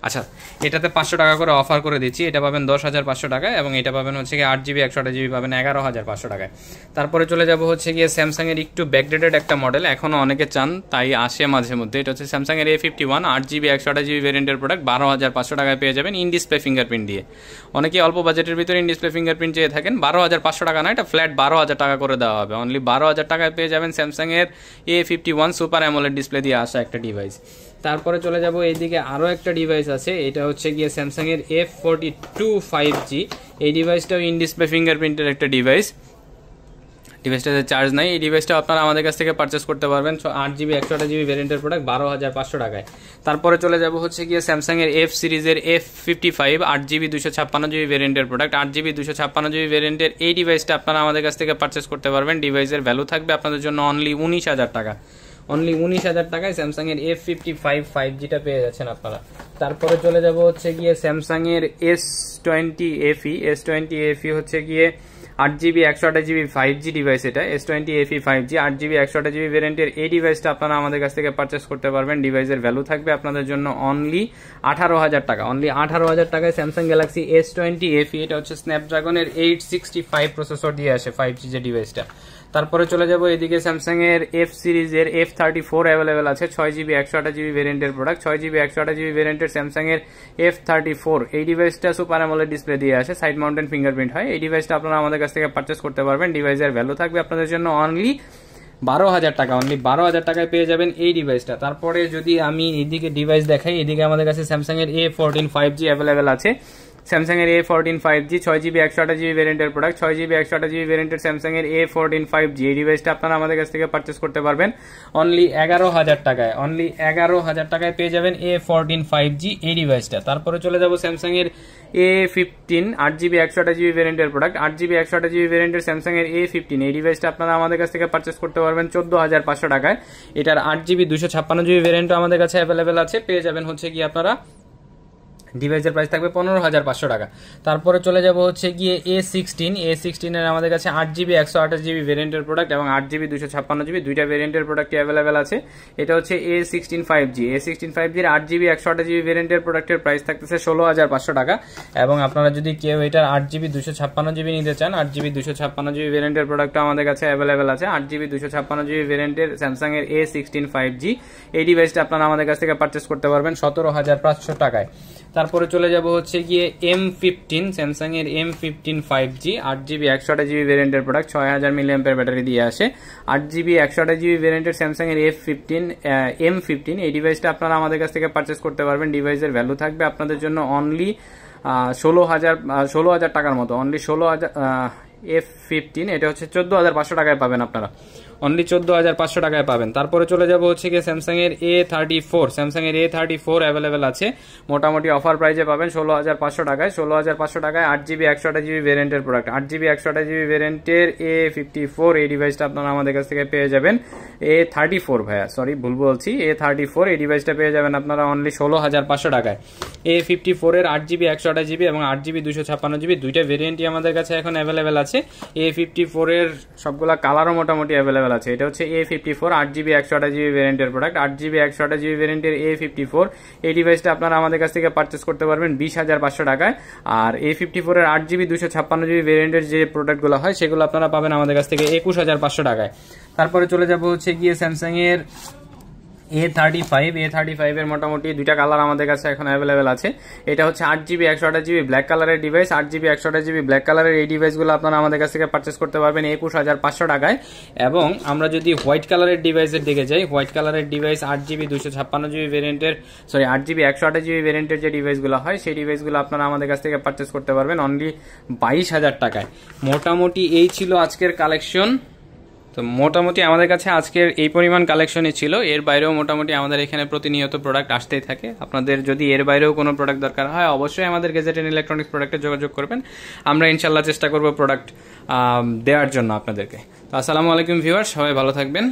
আচ্ছা এটাতে 500 টাকা করে অফার করে দিচ্ছি, এটা পাবেন 10,500 টাকায়, এবং এটা পাবেন হচ্ছে গিয়ে 8GB 128GB পাবেন 11,500 টাকায়। তারপরে চলে যাব হচ্ছে গিয়ে স্যামসাং এর একটু ব্যাকডেটেড একটা মডেল, এখনও অনেকে চান তাই আসে মাঝে মধ্যে, এটা হচ্ছে স্যামসাং এর A51 8GB 128GB ভেরিয়েন্টের প্রোডাক্ট, 12,500 টাকায় পেয়ে যাবেন ইন ডিসপ্লে ফিঙ্গারপ্রিন্ট দিয়ে। অনেকে অল্প বাজেটের ভিতরে ইন ডিসপ্লে ফিঙ্গারপ্রিন্ট চেয়ে থাকেন, 12,500 টাকা না, এটা ফ্ল্যাট 12,000 টাকা করে দেওয়া হবে, অনলি 12,000 টাকায় পেয়ে যাবেন স্যামসাং এর A51 সুপার অ্যামোলেড ডিসপ্লে দিয়ে আসা একটা ডিভাইস। তারপরে চলে যাব এইদিকে আরও একটা ডিভাইস আছে, এটা হচ্ছে গিয়ে স্যামসাংয়ের F42 5G। এই ডিভাইসটাও ইন ডিসপ্লে ফিঙ্গারপ্রিন্টের একটা ডিভাইস, ডিভাইসটাতে চার্জ নাই। এই ডিভাইসটা আপনারা আমাদের কাছ থেকে পারচেস করতে পারবেন 8GB 128GB ভ্যারিয়েন্টের প্রোডাক্ট 12,500 টাকায়। তারপরে চলে যাব হচ্ছে গিয়ে স্যামসাংয়ের F সিরিজের F55 8GB 256GB ভ্যারিয়েন্টের প্রোডাক্ট, 8GB 256GB ভ্যারিয়েন্টের এই ডিভাইসটা আপনারা আমাদের কাছ থেকে পারচেস করতে পারবেন। ডিভাইসের ভ্যালু থাকবে আপনাদের জন্য অনলি 19,000 টাকা। অনলি 19,000 টাকায় স্যামসাংয়ের F55 5Gটা পেয়ে যাচ্ছেন আপনারা। তারপরে চলে যাব হচ্ছে গিয়ে স্যামসাংয়ের S20 FE। S20 FE হচ্ছে গিয়ে 8GB 128GB 5G ডিভাইস, এটা S20 FE 5G 8GB 128GB ভ্যারিয়েন্টের এই ডিভাইসটা আপনারা আমাদের কাছ থেকে পারচেস করতে পারবেন। ডিভাইসের ভ্যালু থাকবে আপনাদের জন্য অনলি 18,000 টাকা। অনলি 18,000 টাকায় স্যামসাং গ্যালাক্সি S20 FE, এটা হচ্ছে স্ন্যাপড্রাগনের 865 প্রসেসর দিয়ে আসে 5G যে ডিভাইসটা। তারপরে চলে যাব এদিকে স্যামসাংয়ের F সিরিজের F34 অ্যাভেলেবেল আছে 6GB 128GB ভ্যারিয়েন্টের প্রোডাক্ট, 6GB 128GB ভ্যারিয়েন্টের স্যামসাংয়ের F34। এই ডিভাইসটা সুপার অ্যামোলেড ডিসপ্লে দিয়ে আসে, সাইড মাউন্টেন ফিঙ্গারপ্রিন্ট হয়। এই ডিভাইসটা আপনারা আমাদের কাছ থেকে পারচেস করতে পারবেন। ডিভাইসের ভ্যালু থাকবে আপনাদের জন্য অনলি 12,000 টাকা। অনলি 12,000 টাকায় পেয়ে যাবেন এই ডিভাইসটা। তারপরে যদি আমি এদিকে ডিভাইস দেখাই, এদিকে আমাদের কাছে স্যামসাংয়ের A14 5G অ্যাভেলেবেল আছে। স্যামসাংয়ের A14 5G 6GB 128GB ভ্যারিয়েন্টের প্রোডাক্ট, 6GB 128GB ভ্যারিয়েন্টের স্যামসাংয়ের A14 5G। এই ডিভাইসটা আপনারা আমাদের কাছ থেকে পারচেস করতে পারবেন অনলি 11,000 টাকায়। অনলি 11,000 টাকায় পেয়ে যাবেন A14 5G এই ডিভাইসটা। তারপরে চলে যাব স্যামসাংয়ের A15 8GB 128GB ভ্যারিয়েন্টের প্রোডাক্ট, 8GB 128GB ভ্যারিয়েন্টের স্যামসাংয়ের A15। এই ডিভাইসটা আপনারা আমাদের কাছ থেকে পারচেস করতে পারবেন 14,500 টাকায়। এটার 8GB 256GB ভ্যারিয়েন্টও আমাদের কাছে অ্যাভেলেবেল আছে, পেয়ে যাবেন হচ্ছে কি আপনারা ডিভাইসের প্রাইস থাকবে 15,500 টাকা। তারপরে চলে যাব হচ্ছে গিয়ে A16 এর আমাদের কাছে 8GB 128GB ভ্যারিয়েন্টের প্রোডাক্ট এবং 8GB 256GB দুইটা ভ্যারিয়েন্টের প্রোডাক্টই অ্যাভেলেবেল আছে। এটা হচ্ছে A16 5G। A16 5G এর 8GB 128GB ভ্যারিয়েন্টের প্রোডাক্টের প্রাইস থাকতেছে 16,500 টাকা। এবং আপনারা যদি কেউ এটার 8GB 256GB নিতে চান, 8GB 256GB ভ্যারিয়েন্টের প্রোডাক্ট আমাদের কাছে অ্যাভেলেবেল আছে। 8GB 256GB ভ্যারিয়েন্টের স্যামসাং এর A16 5G এই ডিভাইসটা আপনারা আমাদের কাছ থেকে পারচেস করতে পারবেন 17,500 টাকায়। তারপরে চলে যাব হচ্ছে গিয়ে M15 স্যামসাং এর M15 5G 8GB 128GB ভ্যারিয়েন্টের প্রোডাক্ট, 6000 mAh ব্যাটারি দিয়ে আসে। 8GB 128GB ভ্যারিয়েন্টের স্যামসাং এর M15 এই ডিভাইসটা আপনারা আমাদের কাছ থেকে পারচেস করতে পারবেন। ডিভাইসের ভ্যালু থাকবে আপনাদের জন্য অনলি 16,000 টাকার মতো। অনলি 16,000 F15 এটা হচ্ছে 14,500 টাকায় পাবেন আপনারা, অনলি 14,500 টাকায় পাবেন। তারপরে চলে যাব হচ্ছে গিয়ে স্যামসাং এর A34। স্যামসাং এর A34 অ্যাভেলেবেল আছে, মোটামুটি অফার প্রাইসে পাবেন 16,500 টাকায়। 16,500 টাকায় 8GB 128GB ভ্যারিয়েন্টের প্রোডাক্ট, 8GB 128GB ভ্যারিয়েন্টের A54 এই ডিভাইসটা আপনারা আমাদের কাছ থেকে পেয়ে যাবেন। A34 ভাইয়া, সরি ভুল বলছি, A34 এই ডিভাইসটা পেয়ে যাবেন আপনারা অনলি 16,500 টাকায়। A54 এর 8GB 128GB এবং 8GB 256GB দুইটা ভ্যারিয়েন্টই আমাদের কাছে এখন অ্যাভেলেবেল আছে। A54 এর সবগুলা কালারও মোটামুটি অ্যাভেলেবেল আছে। এটা হচ্ছে A54 8GB 128GB ভ্যারিয়েন্টের প্রোডাক্ট, 8GB 128GB ভ্যারিয়েন্টের A54 এই ডিভাইসটা আপনারা আমাদের কাছ থেকে পারচেস করতে পারবেন 20,500 টাকায়। আর A54 এর 8GB 256GB ভ্যারিয়েন্টের যে প্রোডাক্টগুলো হয় সেগুলো আপনারা পাবেন আমাদের কাছ থেকে 21,500 টাকায়। তারপরে চলে যাব হচ্ছে গিয়ে স্যামসাং এর A35 এর মোটামুটি দুইটা কালার আমাদের কাছে এখন অ্যাভেলেবেল আছে। এটা হচ্ছে 8GB 128GB ব্ল্যাক কালারের ডিভাইস, 8GB 128GB ব্ল্যাক কালারের এই ডিভাইসগুলো আপনারা আমাদের কাছ থেকে পারচেস করতে পারবেন 21,500 টাকায়। এবং আমরা যদি হোয়াইট কালারের ডিভাইসের দিকে যাই, হোয়াইট কালারের device 8GB 256GB ভ্যারিয়েন্টের 8GB 128GB ভ্যারিয়েন্টের যে ডিভাইসগুলো হয় সেই ডিভাইসগুলো আপনারা আমাদের কাছ থেকে পারচেস করতে পারবেন অনলি 22,000 টাকায়। মোটামুটি এই ছিল আজকের কালেকশন। তো মোটামুটি আমাদের কাছে আজকের এই পরিমাণ কালেকশনই ছিল। এর বাইরেও মোটামুটি আমাদের এখানে প্রতিনিয়ত প্রোডাক্ট আসতেই থাকে। আপনাদের যদি এর বাইরেও কোনো প্রোডাক্ট দরকার হয় অবশ্যই আমাদের গ্যাজেট এন্ড ইলেকট্রনিক্স প্রোডাক্টে যোগাযোগ করবেন। আমরা ইনশাল্লাহ চেষ্টা করব প্রোডাক্ট দেওয়ার জন্য আপনাদেরকে। তো আসসালামু আলাইকুম ভিউয়ার্স, সবাই ভালো থাকবেন।